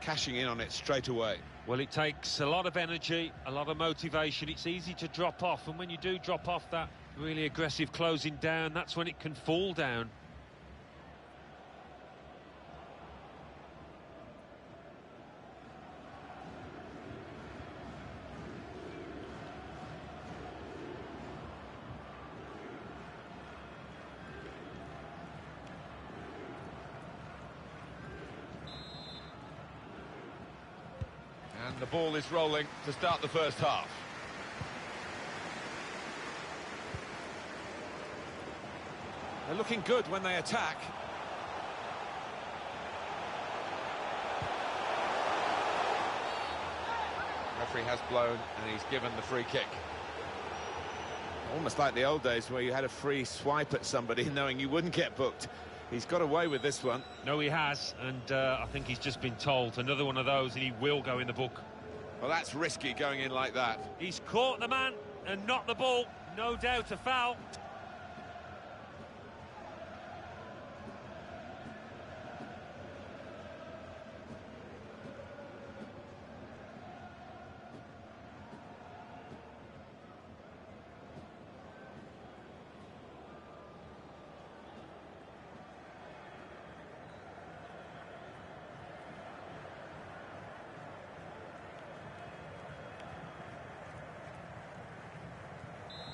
cashing in on it straight away. Well, it takes a lot of energy, a lot of motivation. It's easy to drop off, and when you do drop off that really aggressive closing down, that's when it can fall down. And the ball is rolling to start the first half. They're looking good when they attack. Referee has blown and he's given the free kick. Almost like the old days where you had a free swipe at somebody knowing you wouldn't get booked. He's got away with this one. No, he has, and I think he's just been told another one of those and he will go in the book. Well, that's risky going in like that. He's caught the man and not the ball. No doubt a foul.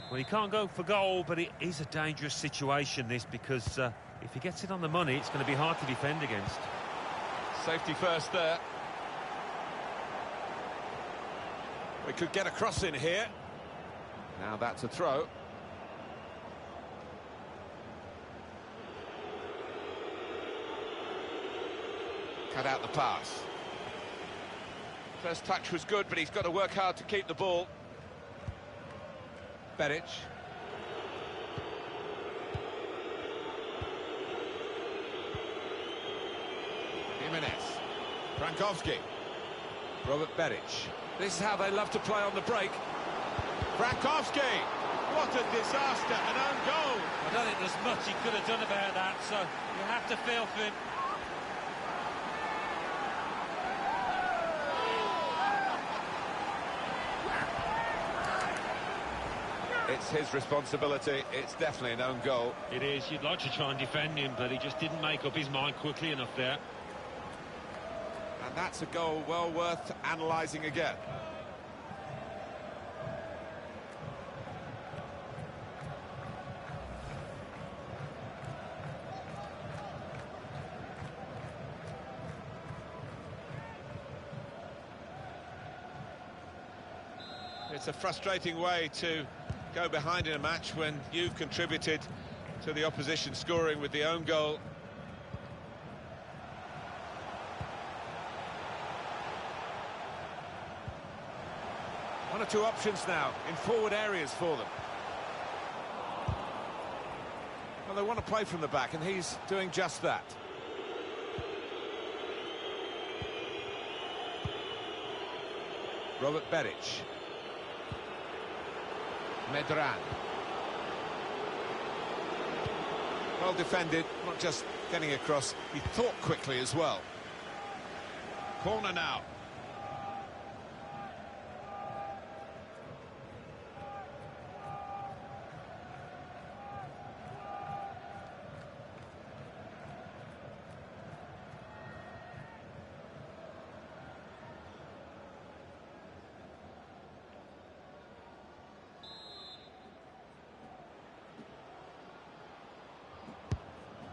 Well, he can't go for goal, but it is a dangerous situation, this, because if he gets it on the money, it's going to be hard to defend against. Safety first there. We could get a cross in here. Now that's a throw. Cut out the pass. First touch was good, but he's got to work hard to keep the ball. Beric. Jimenez. Frankowski. Robert Beric. This is how they love to play on the break. Frankowski. What a disaster, an own goal. I don't think there's much he could have done about that, so you have to feel for him. It's his responsibility. It's definitely an own goal. It is. You'd like to try and defend him, but he just didn't make up his mind quickly enough there. And that's a goal well worth analysing again. It's a frustrating way to go behind in a match when you've contributed to the opposition scoring with the own goal. One or two options now in forward areas for them. Well, they want to play from the back, and he's doing just that. Robert Beric. Medran. Well defended, not just getting across, he thought quickly as well. Corner now.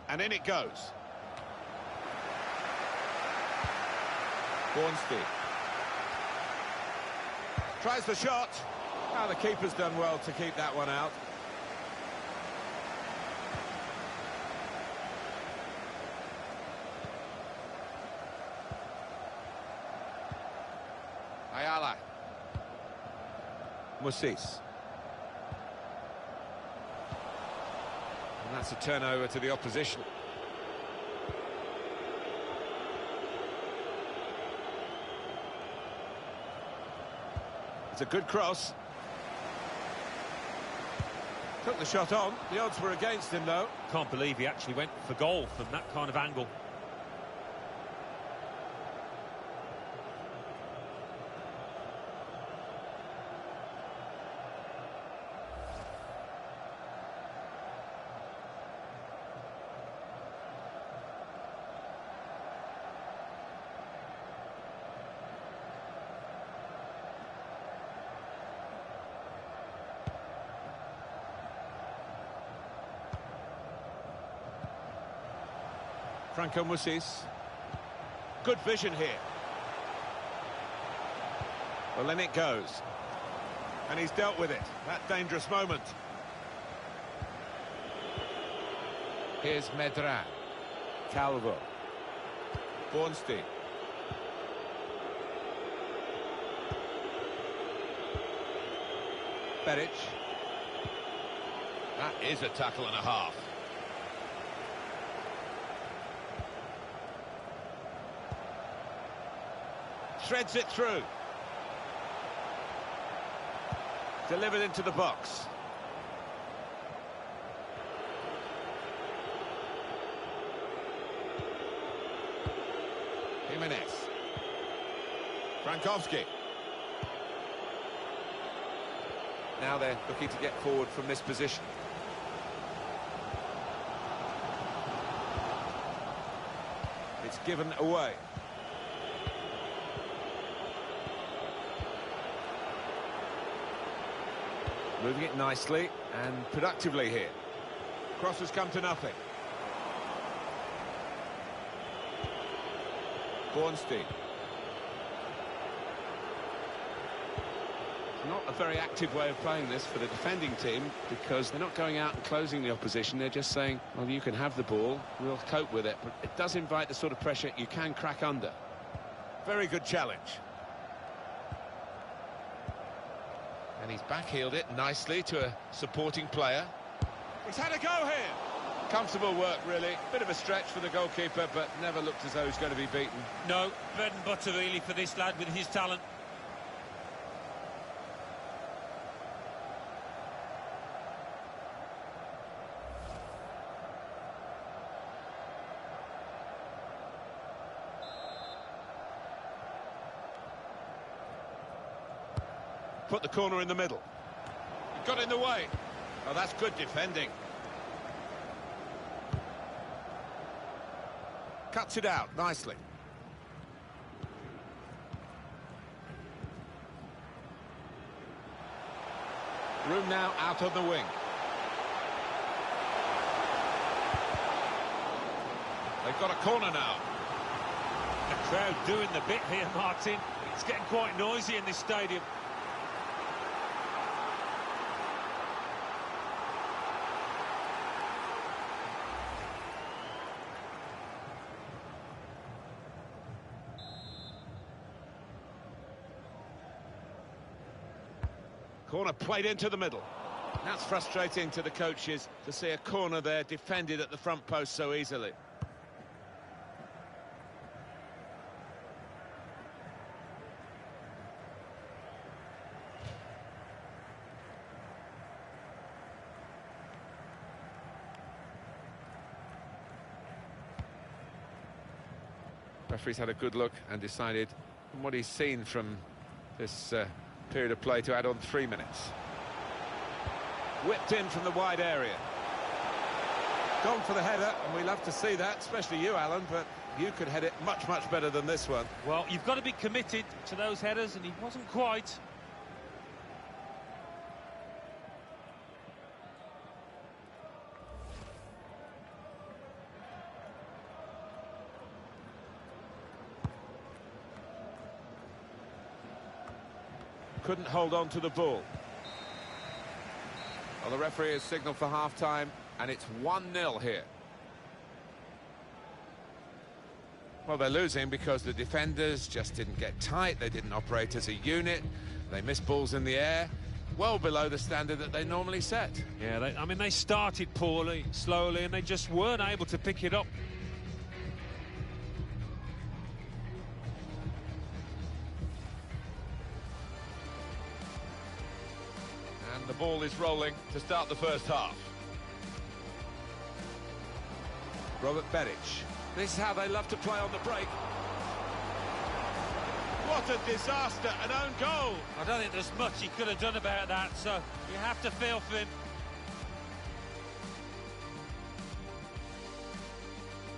And in it goes. Bornstein. Tries the shot. Now the keeper's done well to keep that one out. Ayala. Musis. And that's a turnover to the opposition. It's a good cross. Took the shot on. The odds were against him, though. Can't believe he actually went for goal from that kind of angle. Franco Musis. Good vision here. Well, then it goes. And he's dealt with it. That dangerous moment. Here's Medran. Calvo. Bornstein. Beric. That is a tackle and a half. Threads it through. Delivered into the box. Jimenez. Frankowski. Now they're looking to get forward from this position. It's given away. Moving it nicely and productively here. Cross has come to nothing. Bornstein. Not a very active way of playing this for the defending team, because they're not going out and closing the opposition. They're just saying, well, you can have the ball, we'll cope with it. But it does invite the sort of pressure you can crack under. Very good challenge. And he's backheeled it nicely to a supporting player. He's had a go here. Comfortable work, really. Bit of a stretch for the goalkeeper, but never looked as though he's going to be beaten. No, bread and butter really for this lad with his talent. Put the corner in the middle. He got in the way. Oh, that's good defending. Cuts it out nicely. Room now out on the wing. They've got a corner now. The crowd doing the bit here, Martin. It's getting quite noisy in this stadium. Corner played into the middle. That's frustrating to the coaches to see a corner there defended at the front post so easily. Referee's had a good look and decided, from what he's seen from this period of play, to add on 3 minutes. Whipped in from the wide area. Gone for the header, and we love to see that, especially you, Alan, but you could head it much, much better than this one. Well, you've got to be committed to those headers, and he wasn't quite. Couldn't hold on to the ball. Well, the referee has signalled for half-time, and it's 1-0 here. Well, they're losing because the defenders just didn't get tight, they didn't operate as a unit, they missed balls in the air, well below the standard that they normally set. Yeah, I mean, they started poorly, slowly, and they just weren't able to pick it up. The ball is rolling to start the first half. Robert Beric. This is how they love to play on the break. What a disaster, an own goal. I don't think there's much he could have done about that, so you have to feel for him.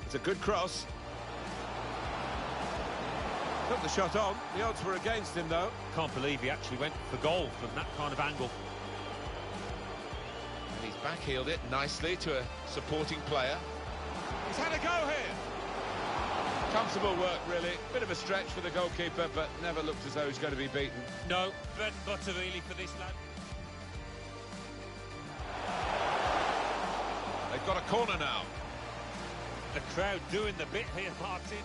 It's a good cross. Took the shot on. The odds were against him, though. Can't believe he actually went for goal from that kind of angle. He's backheeled it nicely to a supporting player. He's had a go here. Comfortable work, really. Bit of a stretch for the goalkeeper, but never looked as though he's going to be beaten. No, bread and butter really for this lad. They've got a corner now. The crowd doing the bit here, Martin.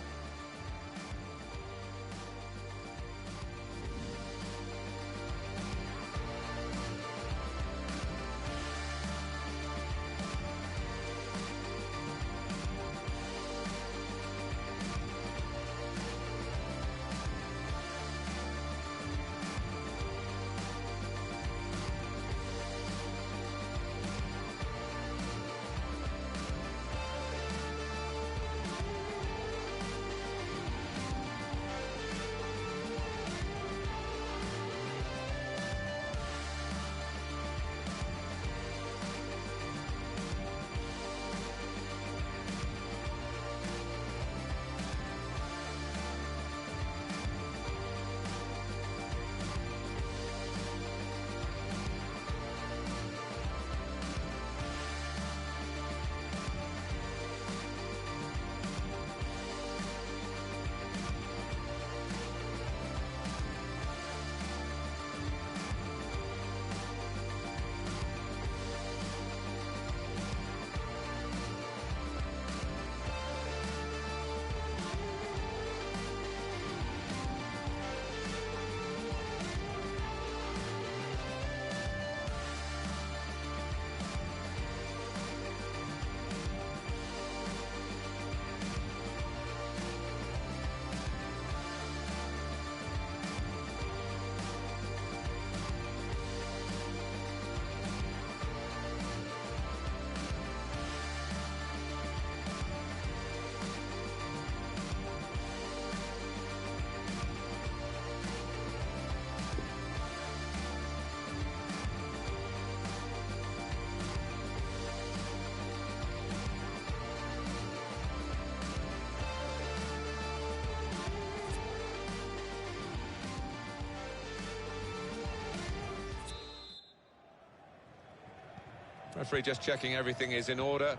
Referee just checking everything is in order,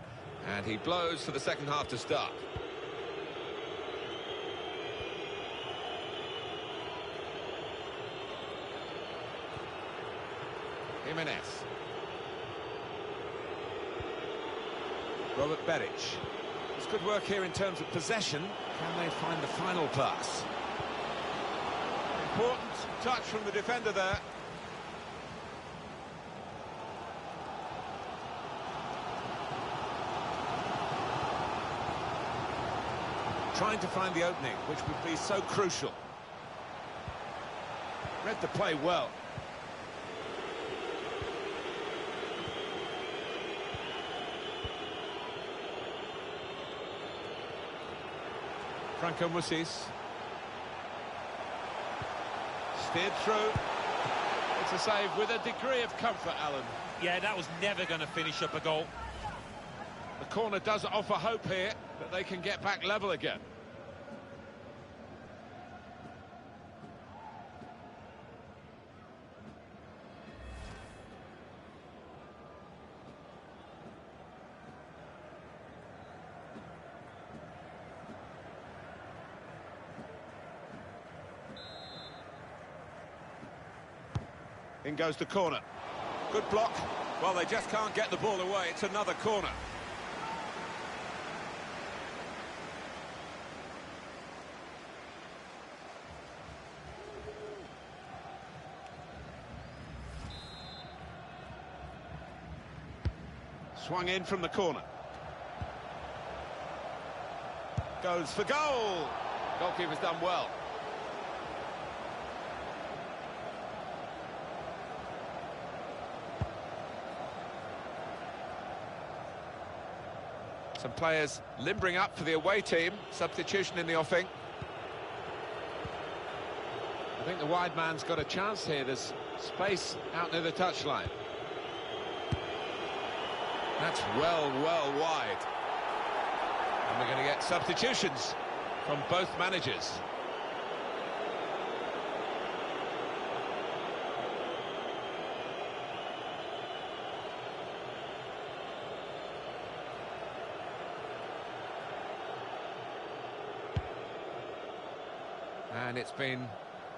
and he blows for the second half to start. Jimenez. Robert Beric. It's good work here in terms of possession. Can they find the final pass? Important touch from the defender there. trying to find the opening, which would be so crucial. Read the play well. Franco Musis. Steered through. It's a save with a degree of comfort, Alan. Yeah, that was never going to finish up a goal. The corner does offer hope here that they can get back level again. In goes the corner. Good block. Well, they just can't get the ball away. It's another corner. Swung in from the corner. Goes for goal. Goalkeeper's done well. Some players limbering up for the away team. Substitution in the offing. I think the wide man's got a chance here. There's space out near the touchline. That's well wide. And we're going to get substitutions from both managers. And it's been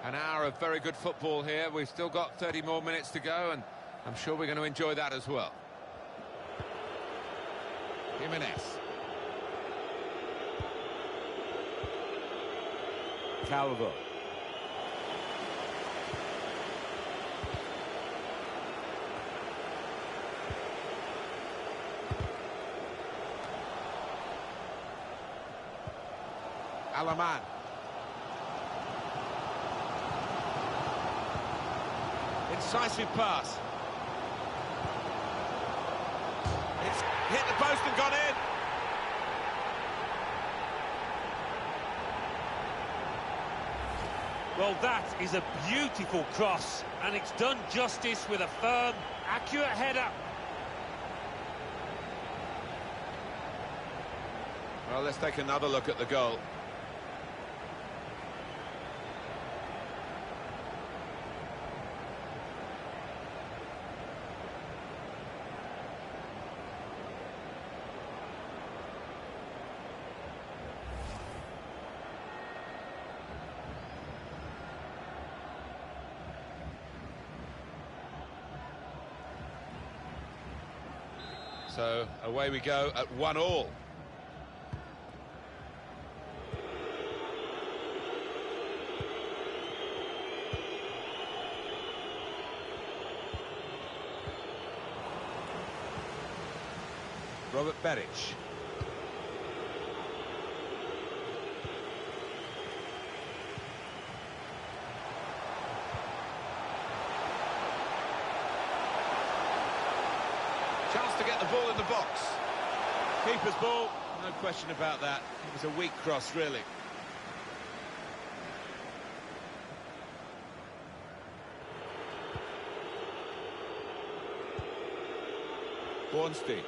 an hour of very good football here. We've still got 30 more minutes to go, and I'm sure we're going to enjoy that as well. Jimenez. Calvo. Alaman. Incisive pass. It's hit the post and gone in. Well, that is a beautiful cross, and it's done justice with a firm, accurate header. Well, let's take another look at the goal. So away we go at 1-1. Robert Beric. Chance to get the ball in the box. Keeper's ball, no question about that. It was a weak cross, really. Bornstein.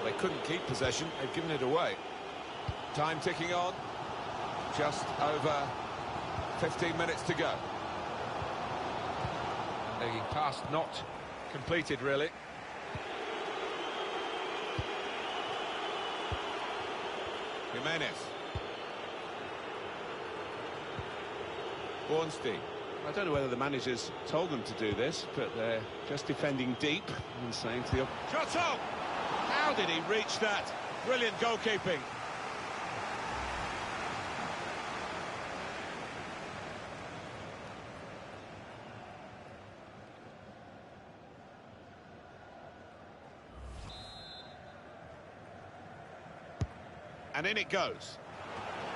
They couldn't keep possession, they've given it away. Time ticking on, just over 15 minutes to go. And the pass not completed, really. Jimenez. Bornstein. I don't know whether the managers told them to do this, but they're just defending deep and saying to the... Shot on! How did he reach that? Brilliant goalkeeping. and in it goes.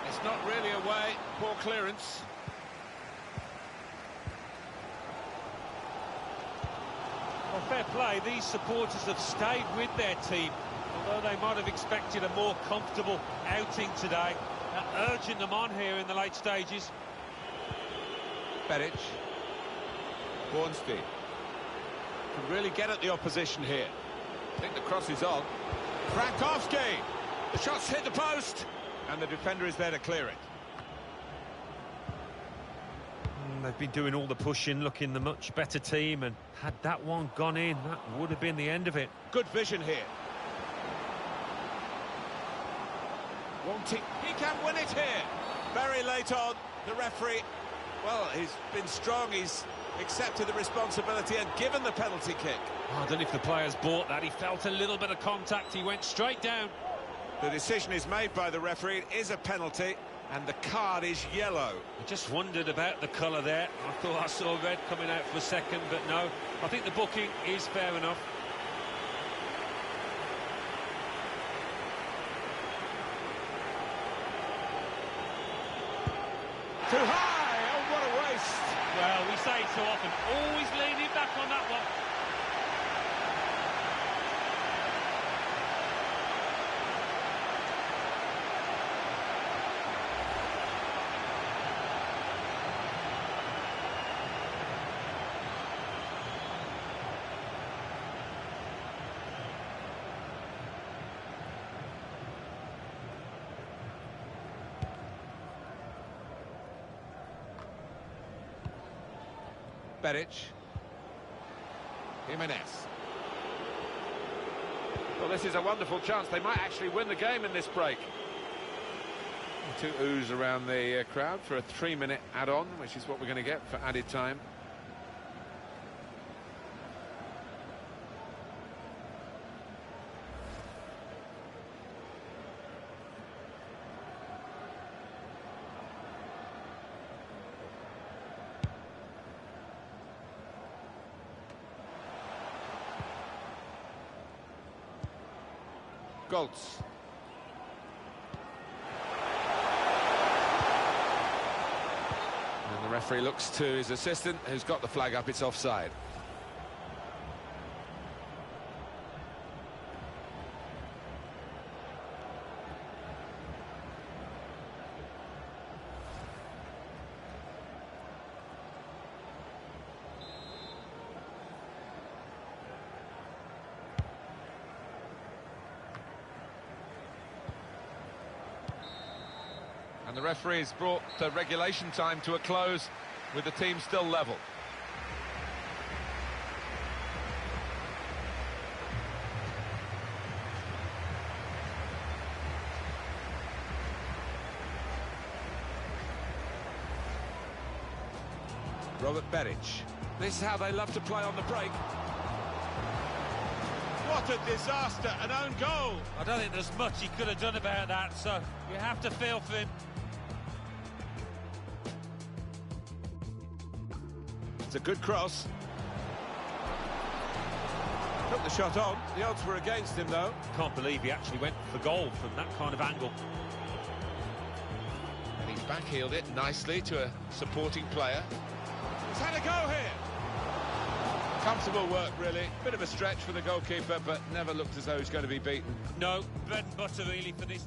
It's not really away, poor clearance. Well, fair play, these supporters have stayed with their team, although they might have expected a more comfortable outing today, urging them on here in the late stages. Beric. Bornstein. Can really get at the opposition here. I think the cross is on. Frankowski! The shot's hit the post! And the defender is there to clear it. They've been doing all the pushing, looking the much better team, and had that one gone in, that would have been the end of it. Good vision here. Wanting, he can win it here. Very late on, the referee, well, he's been strong, he's accepted the responsibility and given the penalty kick. Oh, I don't know if the players bought that. He felt a little bit of contact, he went straight down. The decision is made by the referee, it is a penalty, and the card is yellow. I just wondered about the colour there. I thought I saw red coming out for a second, but no. I think the booking is fair enough. Too high! Oh, what a waste! Well, we say it so often, always leaning back on that one. Beric. Jimenez. Well, this is a wonderful chance. They might actually win the game in this break. Two oohs around the crowd for a 3-minute add-on, which is what we're going to get for added time. Goltz. And the referee looks to his assistant, who's got the flag up. It's offside. And the referee's brought the regulation time to a close with the team still level. Robert Beric. This is how they love to play on the break. What a disaster, an own goal. I don't think there's much he could have done about that, so you have to feel for him. It's a good cross. Took the shot on. The odds were against him, though. Can't believe he actually went for goal from that kind of angle. And he's backheeled it nicely to a supporting player. He's had a go here. Comfortable work, really. Bit of a stretch for the goalkeeper, but never looked as though he's going to be beaten. No, bread and butter, really, for this.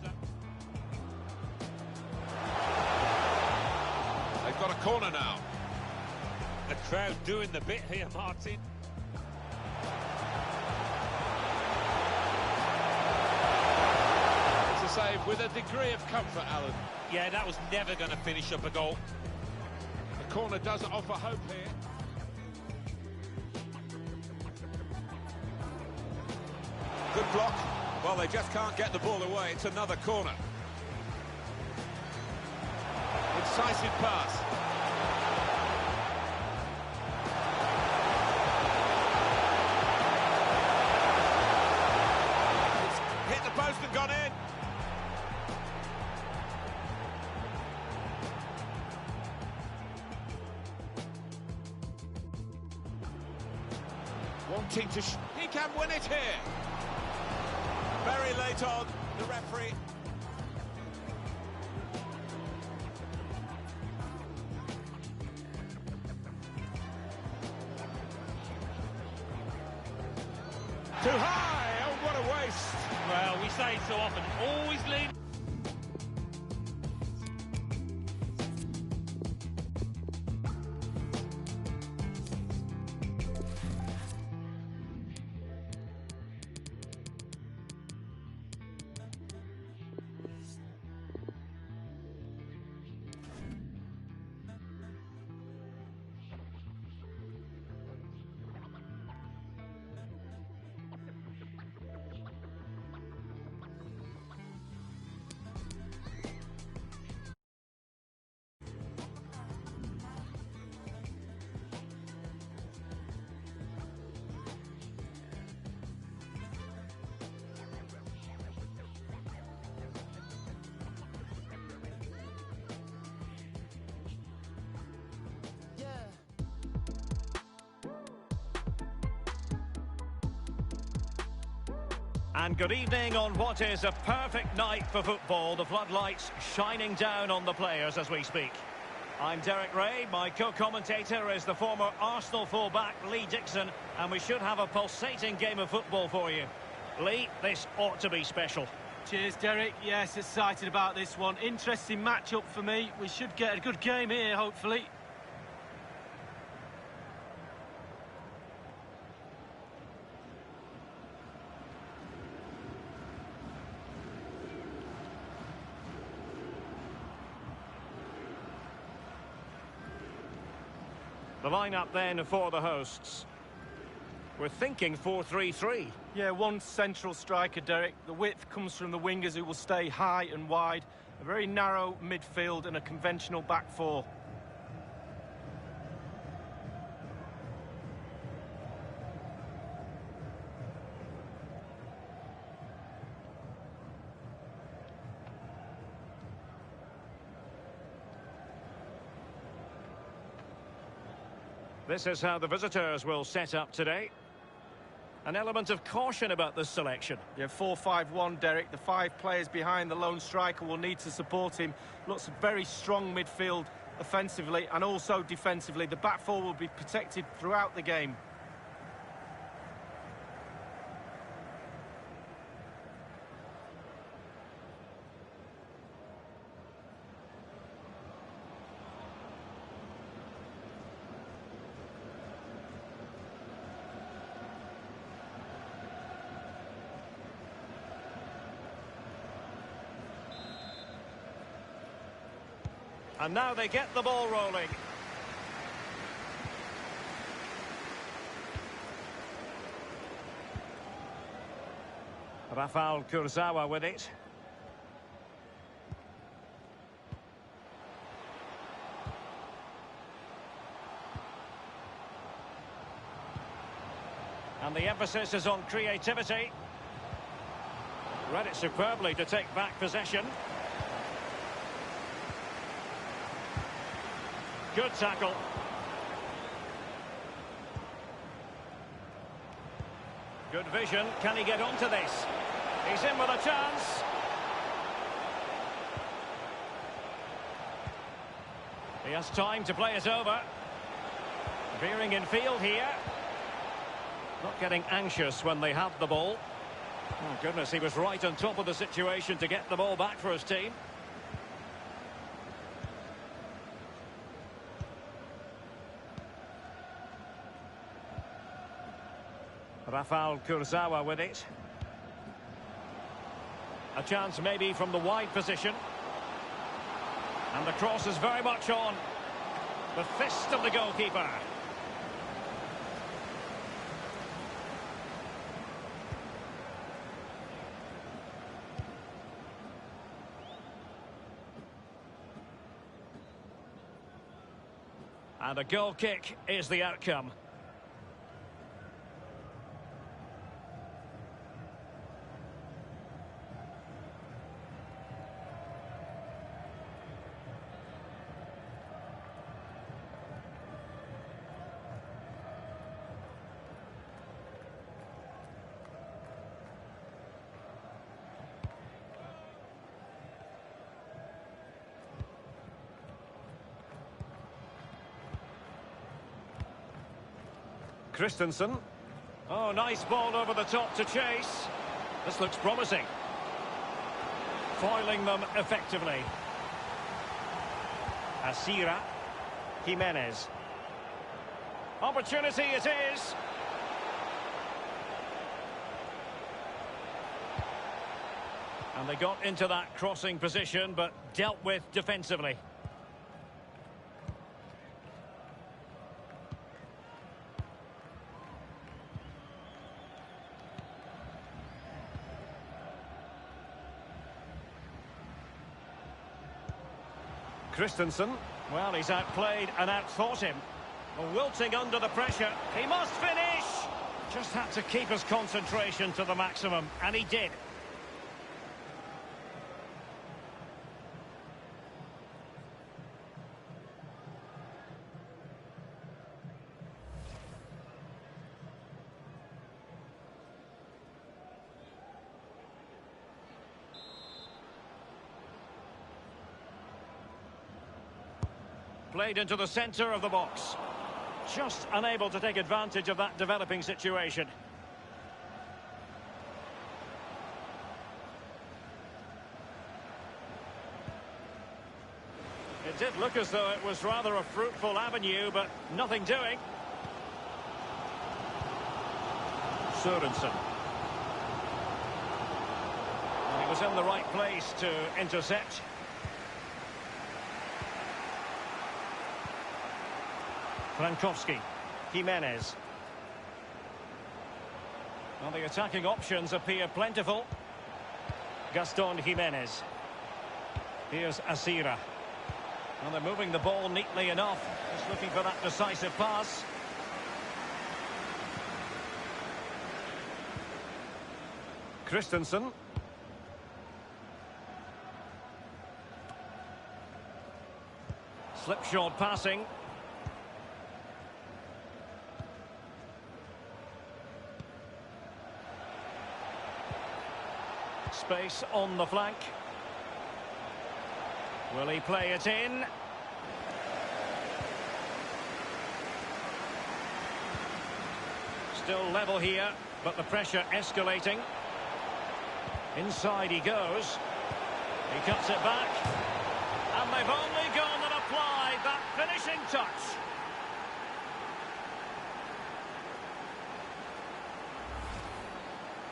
They've got a corner now. The crowd doing the bit here, Martin. It's a save with a degree of comfort, Alan. Yeah, that was never going to finish up a goal. The corner does offer hope here. Good block. Well, they just can't get the ball away. It's another corner. Incisive pass. It's hit the post and gone in. Wanting to... he can win it here. Very late on, the referee Too high! Oh, what a waste! Well, we say it so often, always lean. And good evening on what is a perfect night for football. The floodlights shining down on the players as we speak. I'm Derek Ray. My co-commentator is the former Arsenal fullback Lee Dixon, and we should have a pulsating game of football for you. Lee, this ought to be special. Cheers, Derek. Yes, excited about this one. Interesting match-up for me. We should get a good game here, hopefully. The lineup then for the hosts. We're thinking 4-3-3. Yeah, one central striker, Derek. The width comes from the wingers who will stay high and wide. A very narrow midfield and a conventional back four. This is how the visitors will set up today. An element of caution about this selection. Yeah, 4-5-1, Derek. The 5 players behind the lone striker will need to support him. Looks a very strong midfield offensively and also defensively. The back four will be protected throughout the game. And now they get the ball rolling. Rafael Kurzawa with it. And the emphasis is on creativity. Read it superbly to take back possession. Good tackle. Good vision. Can he get onto this? He's in with a chance. He has time to play it over. Veering in field here. Not getting anxious when they have the ball. Oh, goodness, he was right on top of the situation to get the ball back for his team. Rafael Kurzawa with it. A chance maybe from the wide position. And the cross is very much on. The fist of the goalkeeper. And a goal kick is the outcome. Christensen. Oh, nice ball over the top to chase. This looks promising. Foiling them effectively. Asira. Jimenez. Opportunity it is. And they got into that crossing position, but dealt with defensively. Christensen, well, he's outplayed and outthought him. Wilting under the pressure. He must finish! Just had to keep his concentration to the maximum, and he did. Played into the centre of the box. Just unable to take advantage of that developing situation. It did look as though it was rather a fruitful avenue, but nothing doing. Sørensen. He was in the right place to intercept. Frankowski, Jimenez. Well, the attacking options appear plentiful. Gaston Jimenez. Here's Asira. Well, they're moving the ball neatly enough. Just looking for that decisive pass. Christensen. Slipshod passing. Space on the flank. Will he play it in? Still level here, but the pressure escalating. Inside he goes. He cuts it back. And they've only gone and applied that finishing touch.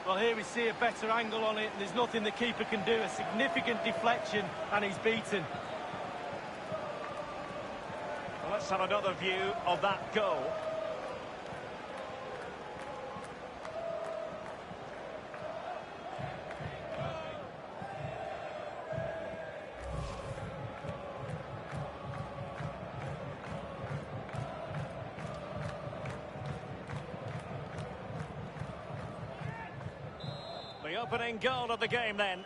Well, here we see a better angle on it, and there's nothing the keeper can do. A significant deflection, and he's beaten. Well, let's have another view of that goal. The opening goal of the game then.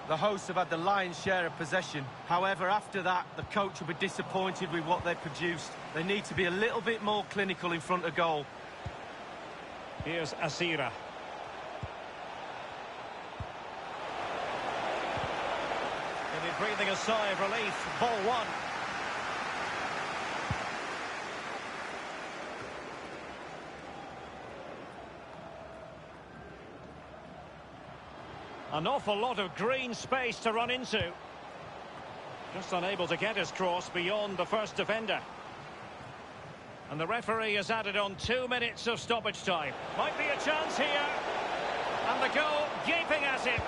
The hosts have had the lion's share of possession. However, after that, the coach will be disappointed with what they've produced. They need to be a little bit more clinical in front of goal. Here's Asira. He'll be breathing a sigh of relief. Ball one. An awful lot of green space to run into. Just unable to get his cross beyond the first defender. And the referee has added on 2 minutes of stoppage time. Might be a chance here. And the goal gaping at him.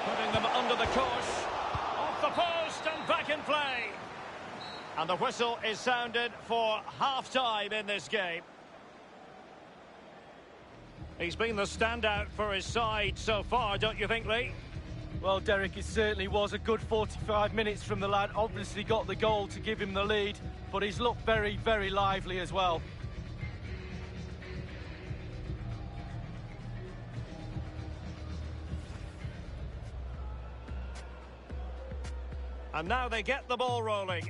Putting them under the cosh. Off the post and back in play. And the whistle is sounded for half-time in this game. He's been the standout for his side so far, don't you think, Lee? Well, Derek, it certainly was a good 45 minutes from the lad. Obviously got the goal to give him the lead, but he's looked very, very lively as well. And now they get the ball rolling.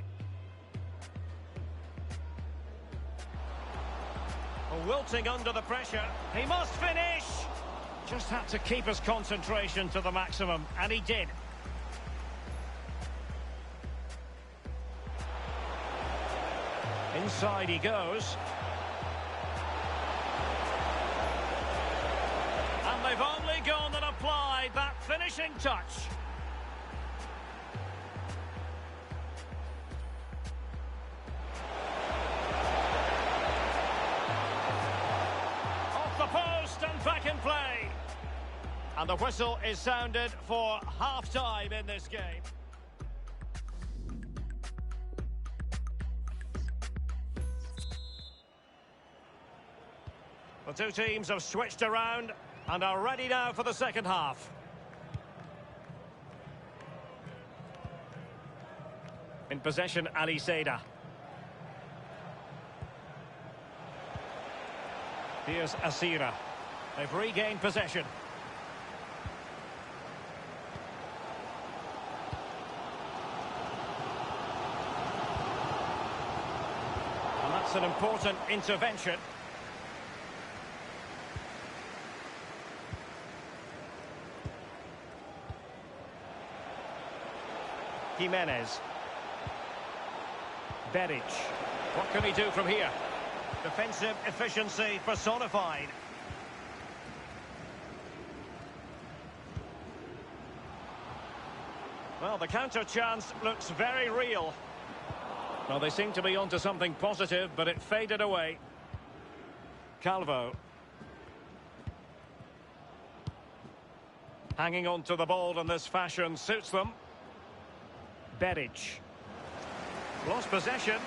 wilting under the pressure. He must finish! Just had to keep his concentration to the maximum, and he did. Inside he goes. And they've only gone and applied that finishing touch. Off the post and back in play. And the whistle is sounded for half-time in this game. The two teams have switched around and are ready now for the second half. In possession, Ali Seda. Here's Asira. They've regained possession. And that's an important intervention. Jimenez. Beric. What can he do from here? Defensive efficiency personified. Well, the counter chance looks very real. Well, they seem to be onto something positive, but it faded away. Calvo. Hanging on to the ball in this fashion suits them. Beric. Lost possession.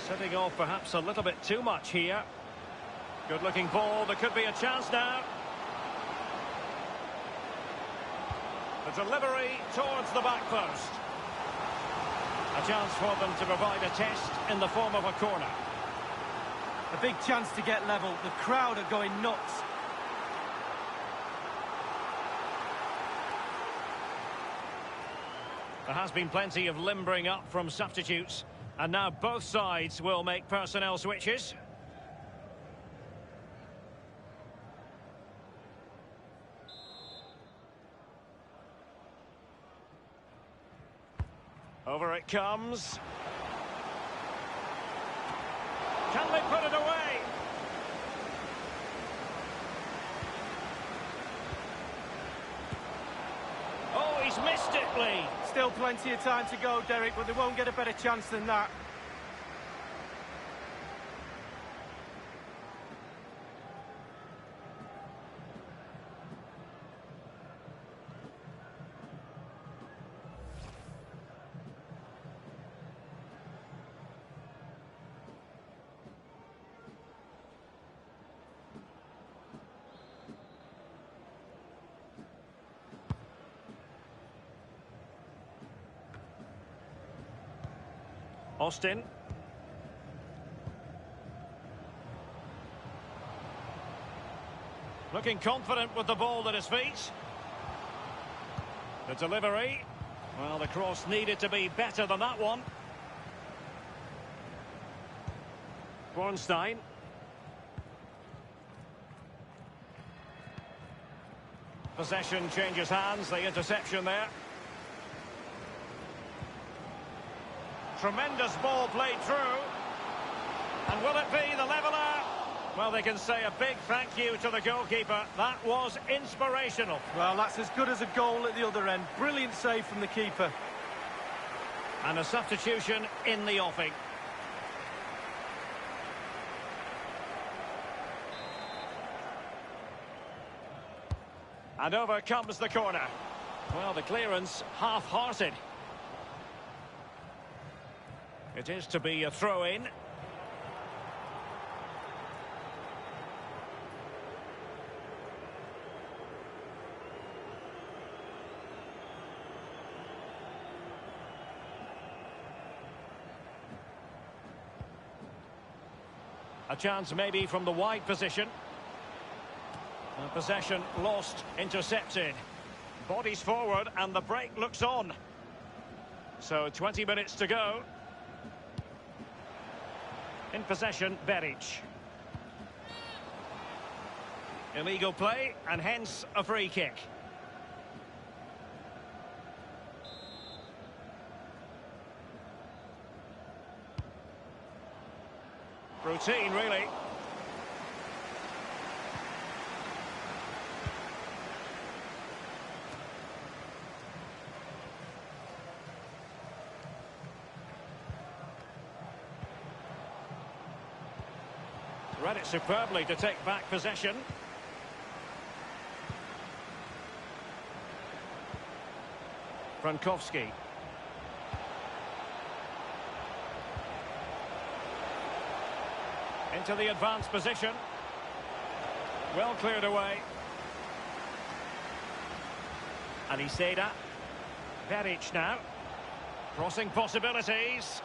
Setting off perhaps a little bit too much here. Good looking ball, there could be a chance now. The delivery towards the back post. A chance for them to provide a test in the form of a corner. A big chance to get level. The crowd are going nuts. There has been plenty of limbering up from substitutes, and now both sides will make personnel switches. Over it comes. Can they put it away? Oh, he's missed it, Lee. Still plenty of time to go, Derek, but they won't get a better chance than that. Austin. Looking confident with the ball at his feet. The delivery. Well, the cross needed to be better than that one. Bornstein. Possession changes hands, the interception there. Tremendous ball played through. And will it be the leveller? Well, they can say a big thank you to the goalkeeper. That was inspirational. Well, that's as good as a goal at the other end. Brilliant save from the keeper. And a substitution in the offing. And over comes the corner. Well, the clearance half-hearted. It is to be a throw-in. A chance maybe from the wide position. Possession lost, intercepted. Bodies forward and the break looks on. So 20 minutes to go. In possession, Beric. Illegal play, and hence a free kick. Routine, really. Read it superbly to take back possession. Frankowski. Into the advanced position. Well cleared away. And Iseda. Beric now. Crossing possibilities.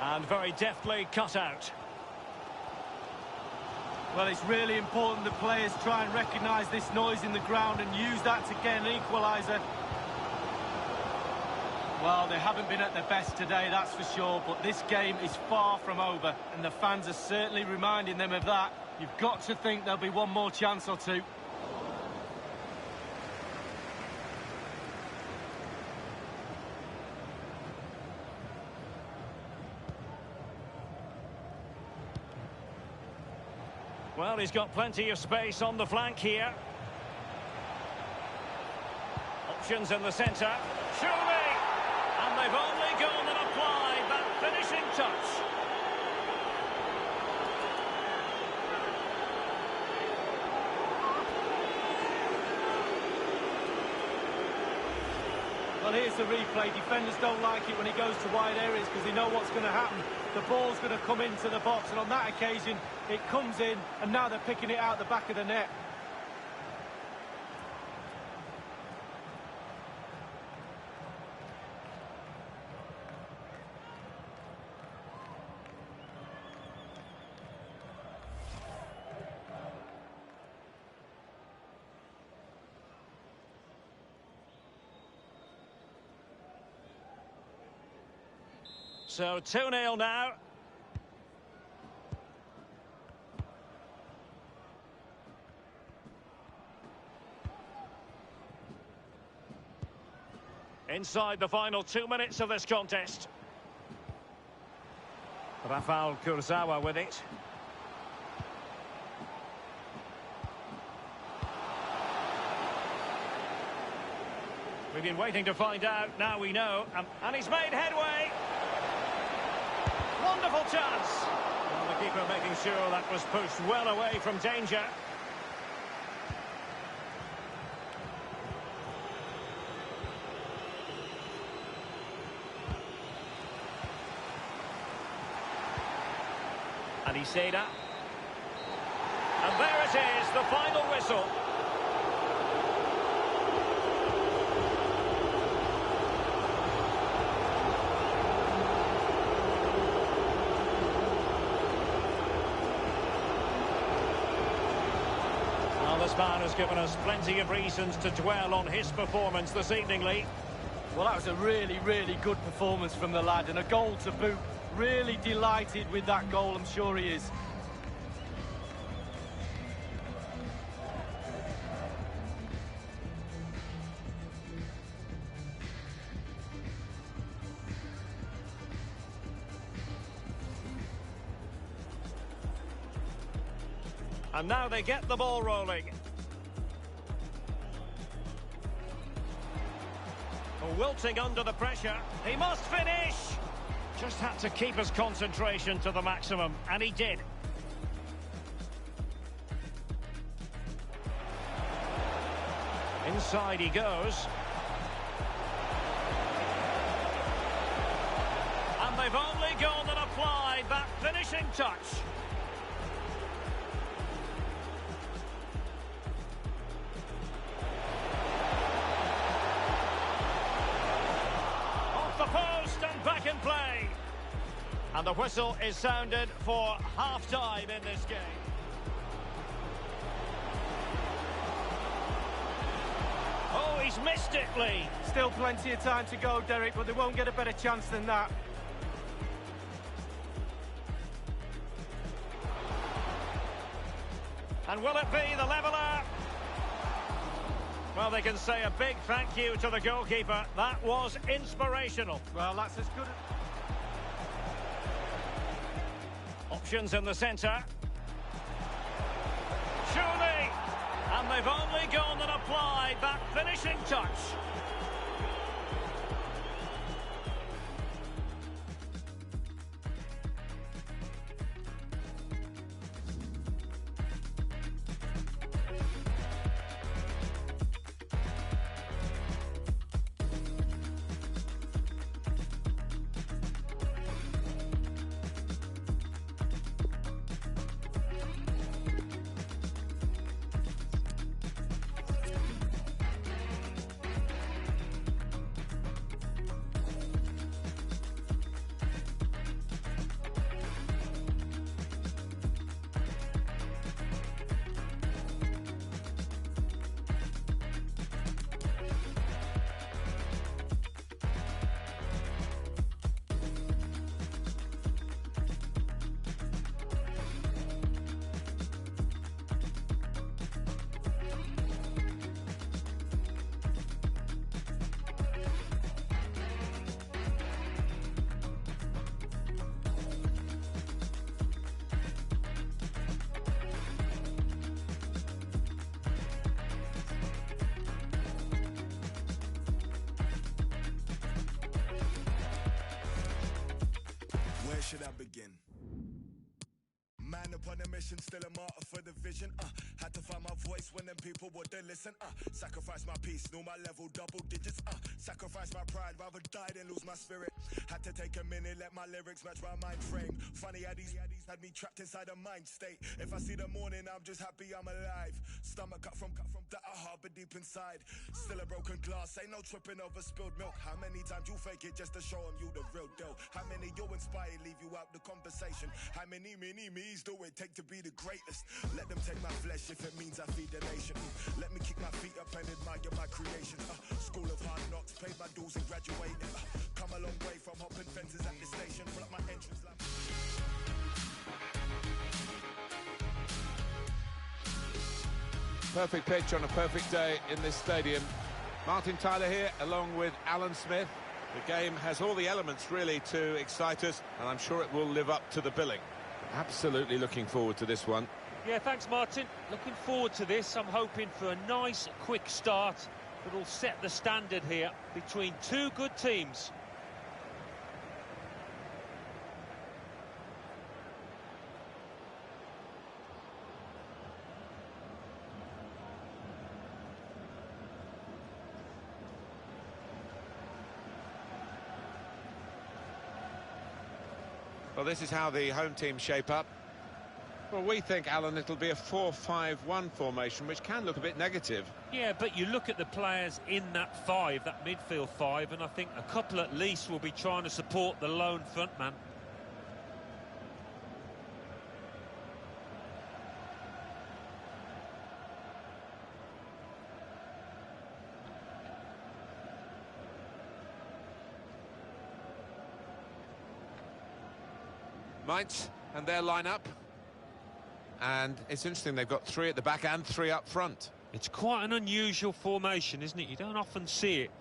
And very deftly cut out. Well, it's really important that players try and recognise this noise in the ground and use that to get an equaliser. Well, they haven't been at their best today, that's for sure, but this game is far from over, and the fans are certainly reminding them of that. You've got to think there'll be one more chance or two. Well, he's got plenty of space on the flank here. Options in the centre. Surely! And they've only gone and applied that finishing touch. Well, here's the replay. Defenders don't like it when he goes to wide areas because they know what's going to happen. The ball's going to come into the box, and on that occasion, it comes in, and now they're picking it out the back of the net. So 2-0 now. Inside the final 2 minutes of this contest. Rafael Kurzawa with it. We've been waiting to find out, now we know, and he's made headway. Wonderful chance. Well, the keeper making sure that was pushed well away from danger. And Iseda. And there it is, the final whistle. This man has given us plenty of reasons to dwell on his performance this evening, Lee. Well, that was a really, really good performance from the lad, and a goal to boot. Really delighted with that goal, I'm sure he is. And now they get the ball rolling. Wilting under the pressure. He must finish. Just had to keep his concentration to the maximum, and he did. Inside he goes. And they've only gone and applied that finishing touch. And the whistle is sounded for half-time in this game. Oh, he's missed it, Lee. Still plenty of time to go, Derek, but they won't get a better chance than that. And will it be the leveller? Well, they can say a big thank you to the goalkeeper. That was inspirational. Well, that's as good as... Options in the centre. Surely! And they've only gone and applied that finishing touch. Where should I begin? Man upon a mission, still a martyr for the vision. Had to find my voice when them people wouldn't listen. Sacrifice my peace, know my level, double digits. Sacrifice my pride, rather die than lose my spirit. Had to take a minute, let my lyrics match my mind frame. Funny how these had me trapped inside a mind state. If I see the morning, I'm just happy I'm alive. Stomach cut from that I harbor deep inside. Still a broken glass, ain't no tripping over spilled milk. How many times you fake it just to show them you the real deal? How many you inspire leave you out the conversation? How many me's do it take to be the greatest? Let them take my flesh if it means I feed the nation. Let me kick my feet up and admire my creations. School of hard knocks, paid my dues and graduated. Come a long way from hopping fences at the station. Pull up my entrance like... Perfect pitch on a perfect day in this stadium. Martin Tyler here, along with Alan Smith. The game has all the elements, really, to excite us, and I'm sure it will live up to the billing. Absolutely looking forward to this one. Yeah, thanks, Martin. Looking forward to this. I'm hoping for a nice, quick start that will set the standard here between two good teams. Well, this is how the home team shape up. Well, we think, Alan, it'll be a 4-5-1 formation, which can look a bit negative. Yeah, but you look at the players in that five, that midfield five, and I think a couple at least will be trying to support the lone front man. Mainz and their line-up. And it's interesting, they've got three at the back and three up front. It's quite an unusual formation, isn't it? You don't often see it.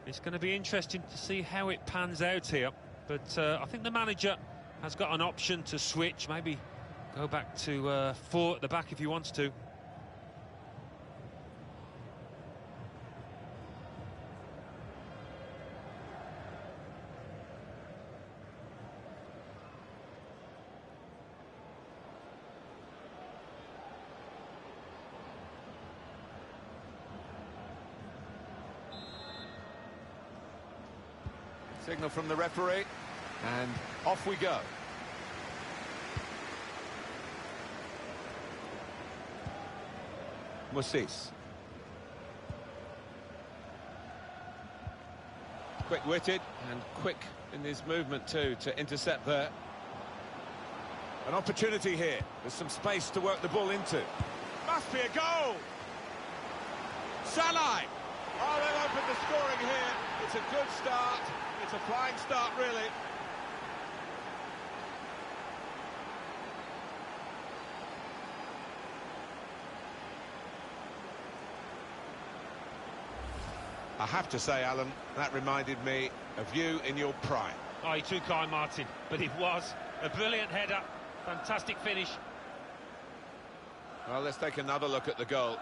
It's going to be interesting to see how it pans out here. But I think the manager has got an option to switch, maybe go back to four at the back if he wants to. Signal from the referee, and off we go. Musis. Quick-witted and quick in his movement too to intercept there. An opportunity here. There's some space to work the ball into. Must be a goal! Salah! Oh, they've opened the scoring here. It's a good start. It's a flying start, really. I have to say, Alan, that reminded me of you in your prime. Oh, you're too kind, Martin, but it was a brilliant header. Fantastic finish. Well, let's take another look at the goal.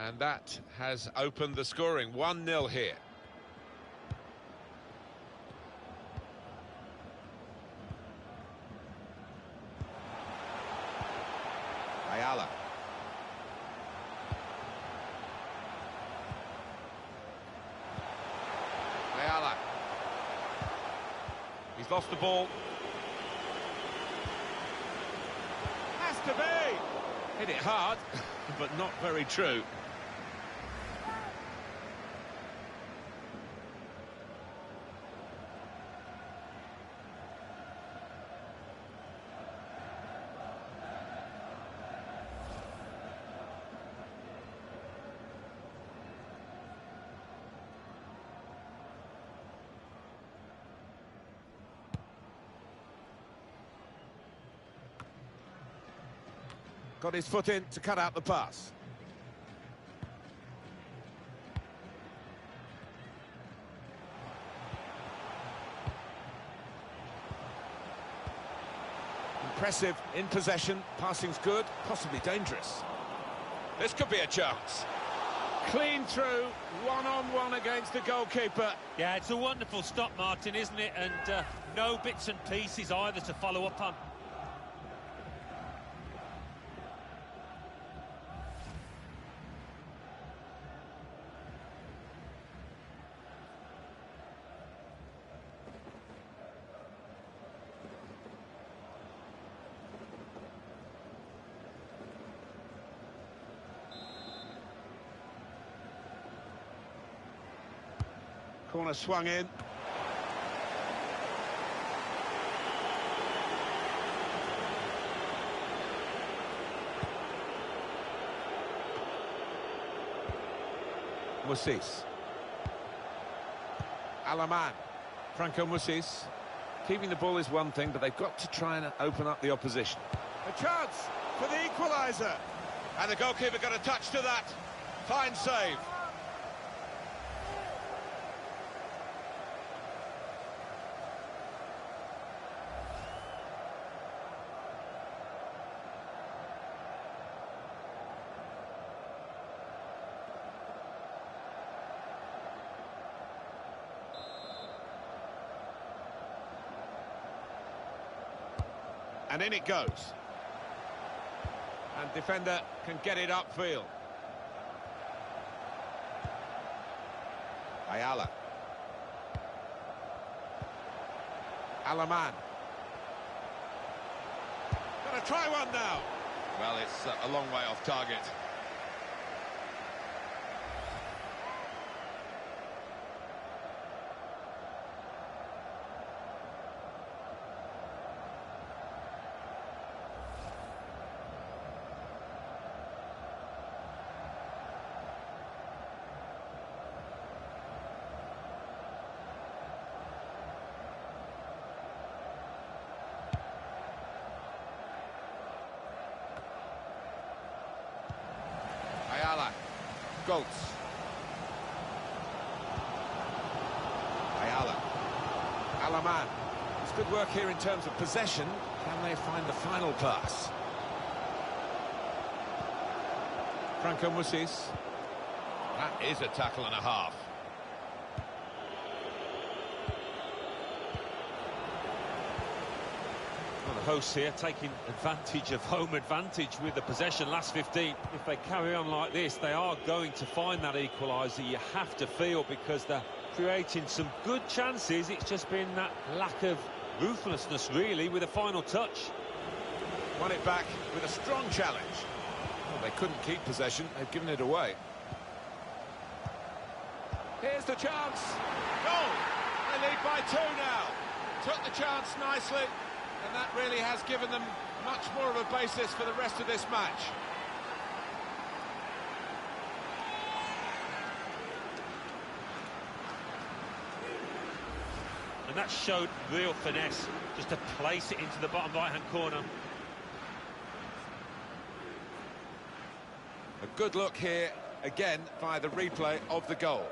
And that has opened the scoring. 1-0 here. Ayala. Ayala. He's lost the ball. Has to be! Hit it hard, but not very true. Got his foot in to cut out the pass. Impressive in possession, passing's good, possibly dangerous. This could be a chance. Clean through, one-on-one against the goalkeeper. Yeah, it's a wonderful stop, Martin, isn't it? And no bits and pieces either to follow up on. Corner swung in. Musis. Alaman. Franco Musis. Keeping the ball is one thing, but they've got to try and open up the opposition. A chance for the equaliser. And the goalkeeper got a touch to that. Fine save. And in it goes. And defender can get it upfield. Ayala. Alaman. Gonna try one now. Well, it's a long way off target. Ayala. Goltz. Ayala. Alaman. It's good work here in terms of possession. Can they find the final pass? Franco Musis. That is a tackle and a half. Well, the hosts here taking advantage of home advantage with the possession last 15. If they carry on like this, they are going to find that equaliser, you have to feel, because they're creating some good chances. It's just been that lack of ruthlessness, really, with a final touch. Won it back with a strong challenge. Well, they couldn't keep possession, they've given it away. Here's the chance. Goal! They lead by 2 now. Took the chance nicely. And that really has given them much more of a basis for the rest of this match. And that showed real finesse, just to place it into the bottom right-hand corner. A good look here, again, via the replay of the goal.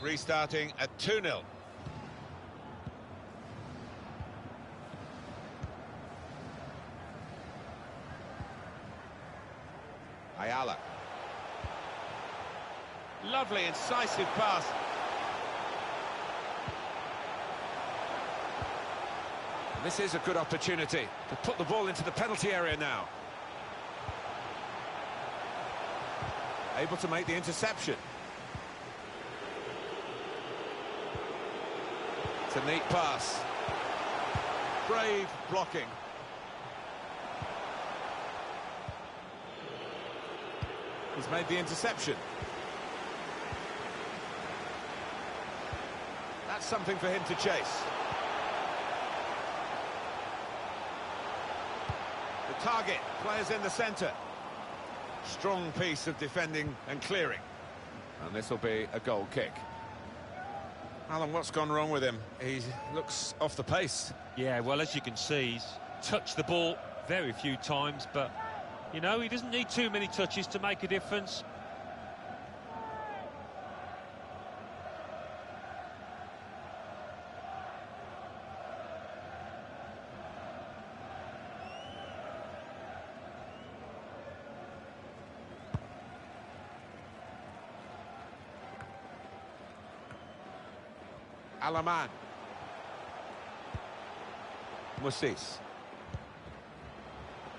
Restarting at 2-0. Ayala. Lovely, incisive pass. This is a good opportunity to put the ball into the penalty area now. Able to make the interception. It's a neat pass. Brave blocking. He's made the interception. That's something for him to chase. The target, players in the centre. Strong piece of defending and clearing. And this will be a goal kick. Alan, what's gone wrong with him? He looks off the pace. Yeah, well, as you can see, he's touched the ball very few times, but, you know, he doesn't need too many touches to make a difference. Alaman. Musis.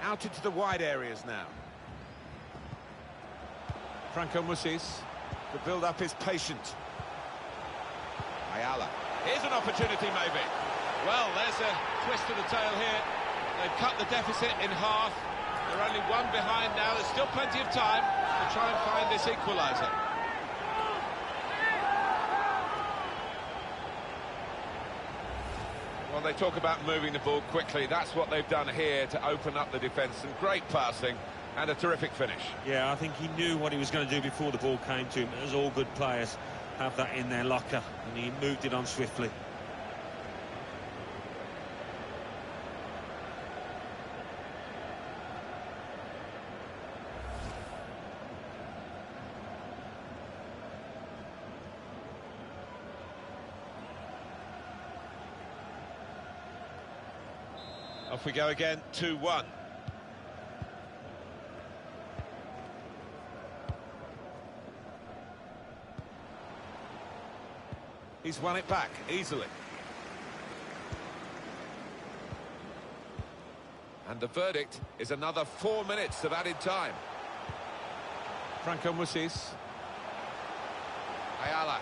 Out into the wide areas now. Franco Musis. The build-up is patient. Ayala. Here's an opportunity, maybe. Well, there's a twist to the tail here. They've cut the deficit in half. They're only one behind now. There's still plenty of time to try and find this equaliser. Well, they talk about moving the ball quickly. That's what they've done here to open up the defence. Some great passing and a terrific finish. Yeah, I think he knew what he was going to do before the ball came to him, as all good players have that in their locker, and he moved it on swiftly. Off we go again, 2-1. He's won it back easily. And the verdict is another 4 minutes of added time. Franco Musis. Ayala.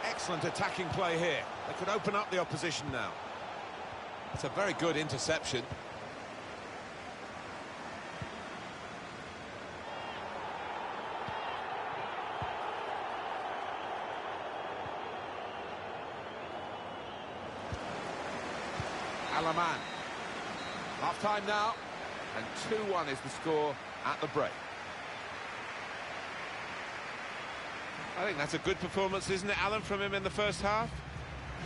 Excellent attacking play here. They could open up the opposition now. It's a very good interception. Alaman. Half time now, and 2-1 is the score at the break. I think that's a good performance, isn't it, Alan, from him in the first half?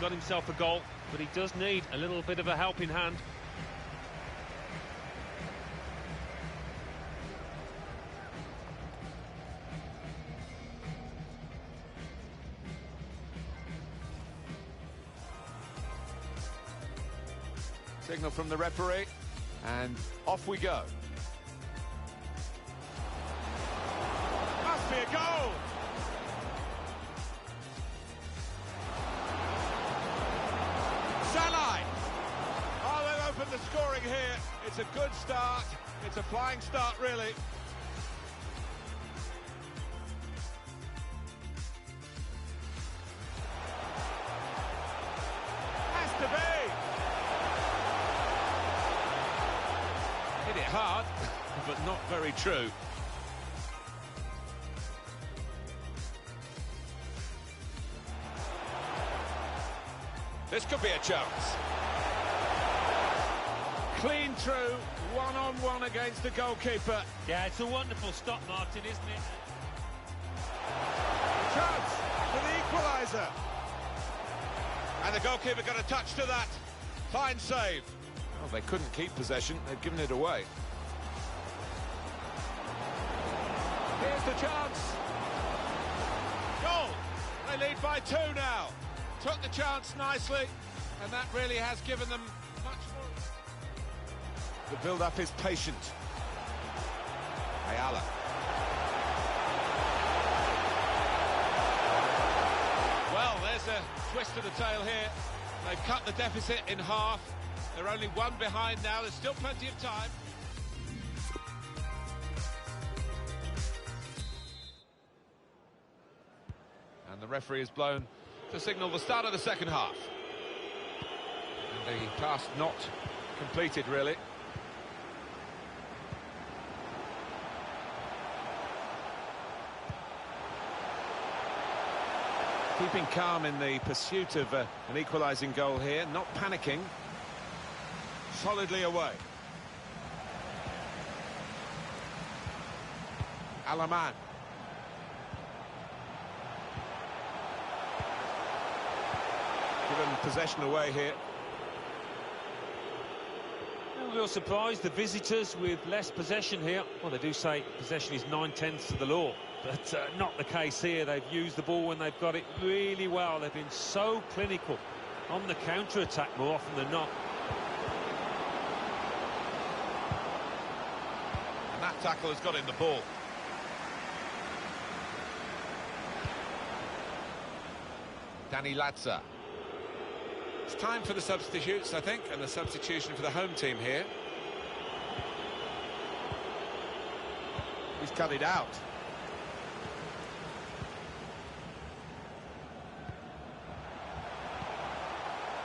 Got himself a goal, but he does need a little bit of a helping hand. Signal from the referee, and off we go. Must be a goal! Salai! Oh, they've opened the scoring here. It's a good start. It's a flying start, really. Made it hard, but not very true. This could be a chance. Clean through, one-on-one against the goalkeeper. Yeah, it's a wonderful stop, Martin, isn't it? Chance for the equaliser. And the goalkeeper got a touch to that. Fine save. Well, they couldn't keep possession, they've given it away. Here's the chance. Goal! They lead by 2 now. Took the chance nicely, and that really has given them much more. The build-up is patient. Ayala. Well, there's a twist to the tail here. They've cut the deficit in half. They're only 1 behind now. There's still plenty of time. And the referee has blown to signal the start of the second half. And the task not completed, really. Keeping calm in the pursuit of an equalising goal here, not panicking. Solidly away. Alaman. Given possession away here. No real surprise, the visitors with less possession here. Well, they do say possession is 9/10 of the law, but not the case here. They've used the ball when they've got it really well. They've been so clinical on the counter-attack more often than not. And that tackle has got in the ball. Danny Latza. It's time for the substitutes, I think, and the substitution for the home team here. He's cut it out.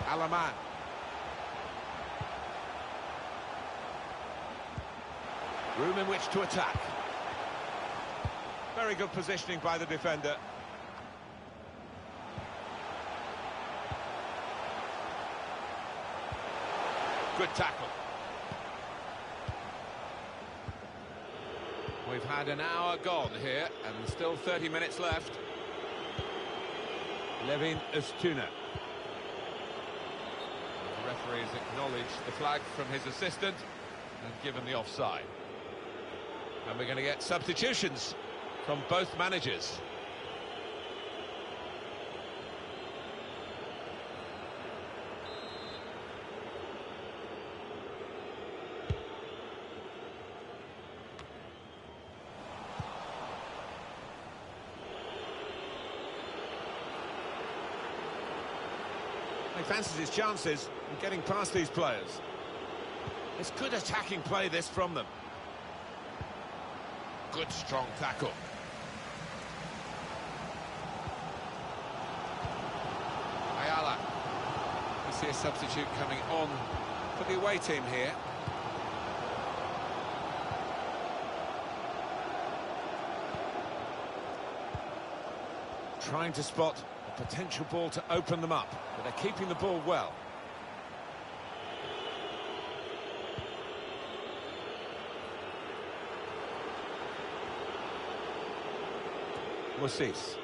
Alaman. Room in which to attack. Very good positioning by the defender. Good tackle. We've had an hour gone here and still 30 minutes left. Levin Öztuna. The referee has acknowledged the flag from his assistant and given the offside. And we're going to get substitutions from both managers. He fancies his chances in getting past these players. It's good attacking play, this, from them. Good, strong tackle. Ayala. We see a substitute coming on for the away team here. Trying to spot a potential ball to open them up, but they're keeping the ball well. Musis.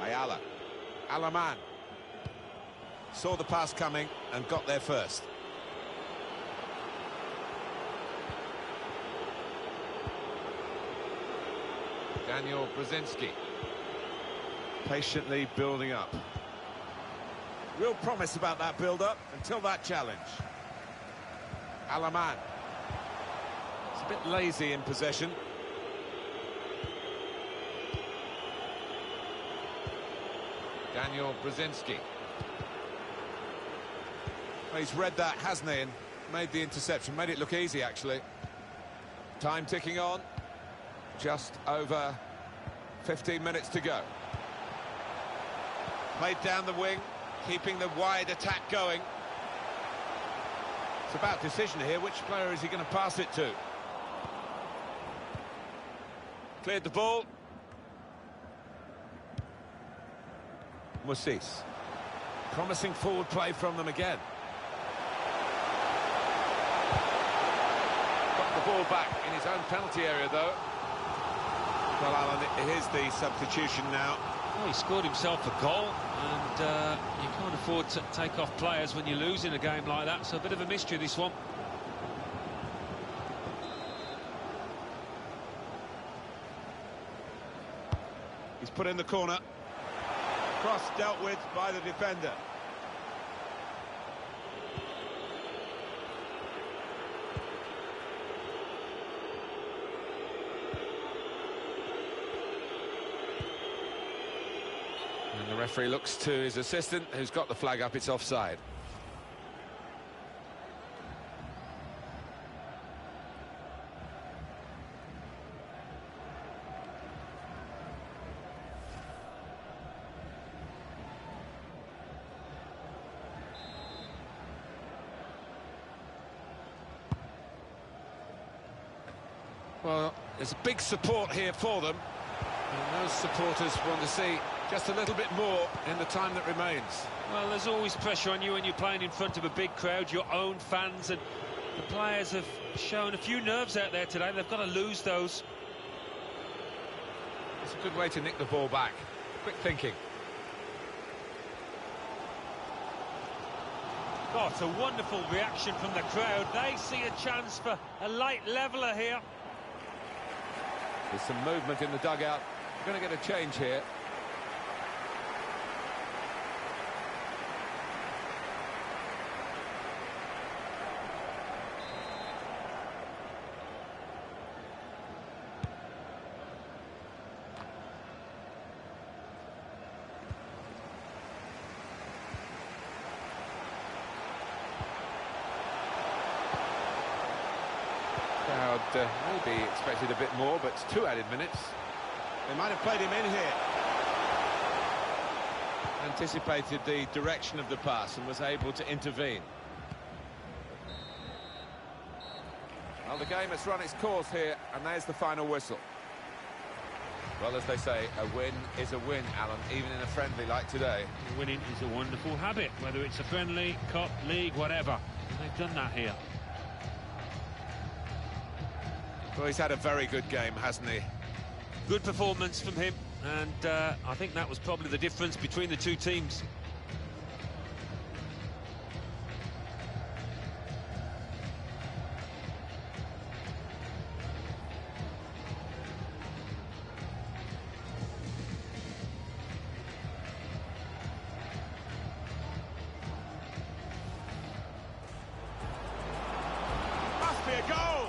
Ayala. Alaman. Saw the pass coming and got there first. Daniel Brzezinski. Patiently building up. Real promise about that build-up until that challenge. Alaman. It's a bit lazy in possession. Daniel Brzezinski. Well, he's read that, hasn't he, and made the interception. Made it look easy, actually. Time ticking on. Just over 15 minutes to go. Played down the wing, keeping the wide attack going. It's about decision here. Which player is he going to pass it to? Cleared the ball. Musis. Promising forward play from them again. Got the ball back in his own penalty area, though. Well, Alan, here's the substitution now. Well, he scored himself a goal, and you can't afford to take off players when you lose in a game like that, so a bit of a mystery, this one. He's put in the corner. Cross dealt with by the defender. And the referee looks to his assistant, who's got the flag up. It's offside. Well, there's a big support here for them. And those supporters want to see just a little bit more in the time that remains. Well, there's always pressure on you when you're playing in front of a big crowd, your own fans, and the players have shown a few nerves out there today. They've got to lose those. It's a good way to nick the ball back. Quick thinking. Oh, it's a wonderful reaction from the crowd. They see a chance for a late leveller here. There's some movement in the dugout. We're going to get a change here. Crowd maybe expected a bit more, but it's 2 added minutes. They might have played him in here. Anticipated the direction of the pass and was able to intervene. Well, the game has run its course here, and there's the final whistle. Well, as they say, a win is a win, Alan, even in a friendly like today. Winning is a wonderful habit, whether it's a friendly, cup, league, whatever. And they've done that here. Well, he's had a very good game, hasn't he? Good performance from him, and I think that was probably the difference between the two teams. Must be a goal!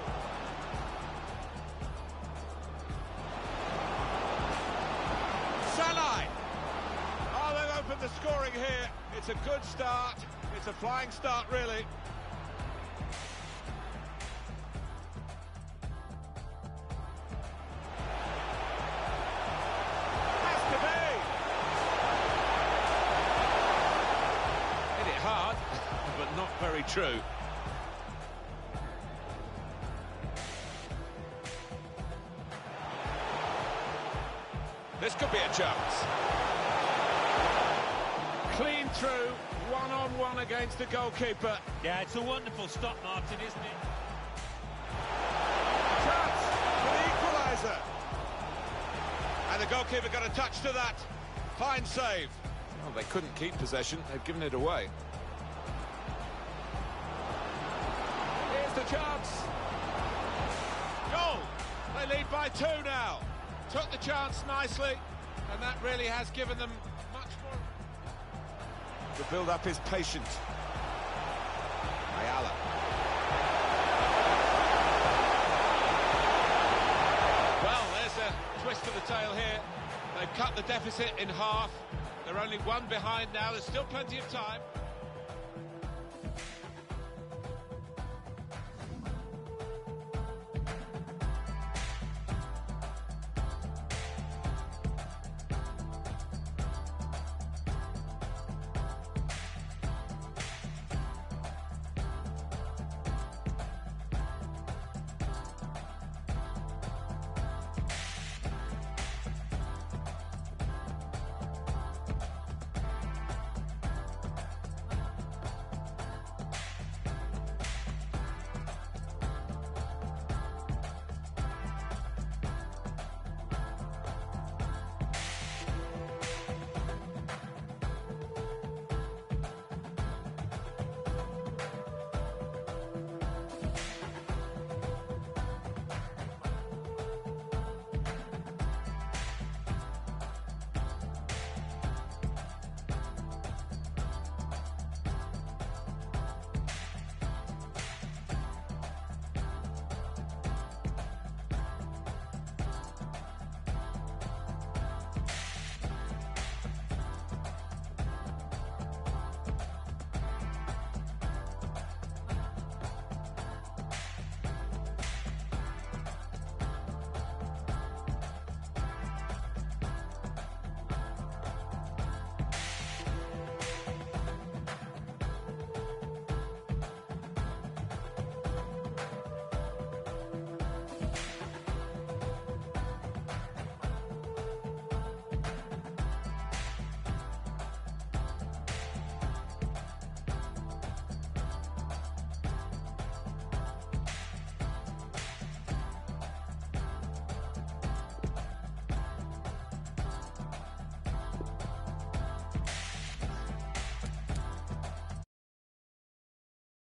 Oh, they've opened the scoring here. It's a good start. It's a flying start, really. Has to be. Hit it hard, but not very true. This could be a chance. Clean through, one-on-one against the goalkeeper. Yeah, it's a wonderful stop, Martin, isn't it? Chance for the equaliser. And the goalkeeper got a touch to that. Fine save. Well, they couldn't keep possession. They've given it away. Here's the chance. Goal. They lead by 2 now. Took the chance nicely, and that really has given them much more. The build-up is patient. Ayala. Well, there's a twist of the tail here. They've cut the deficit in half. They're only 1 behind now. There's still plenty of time.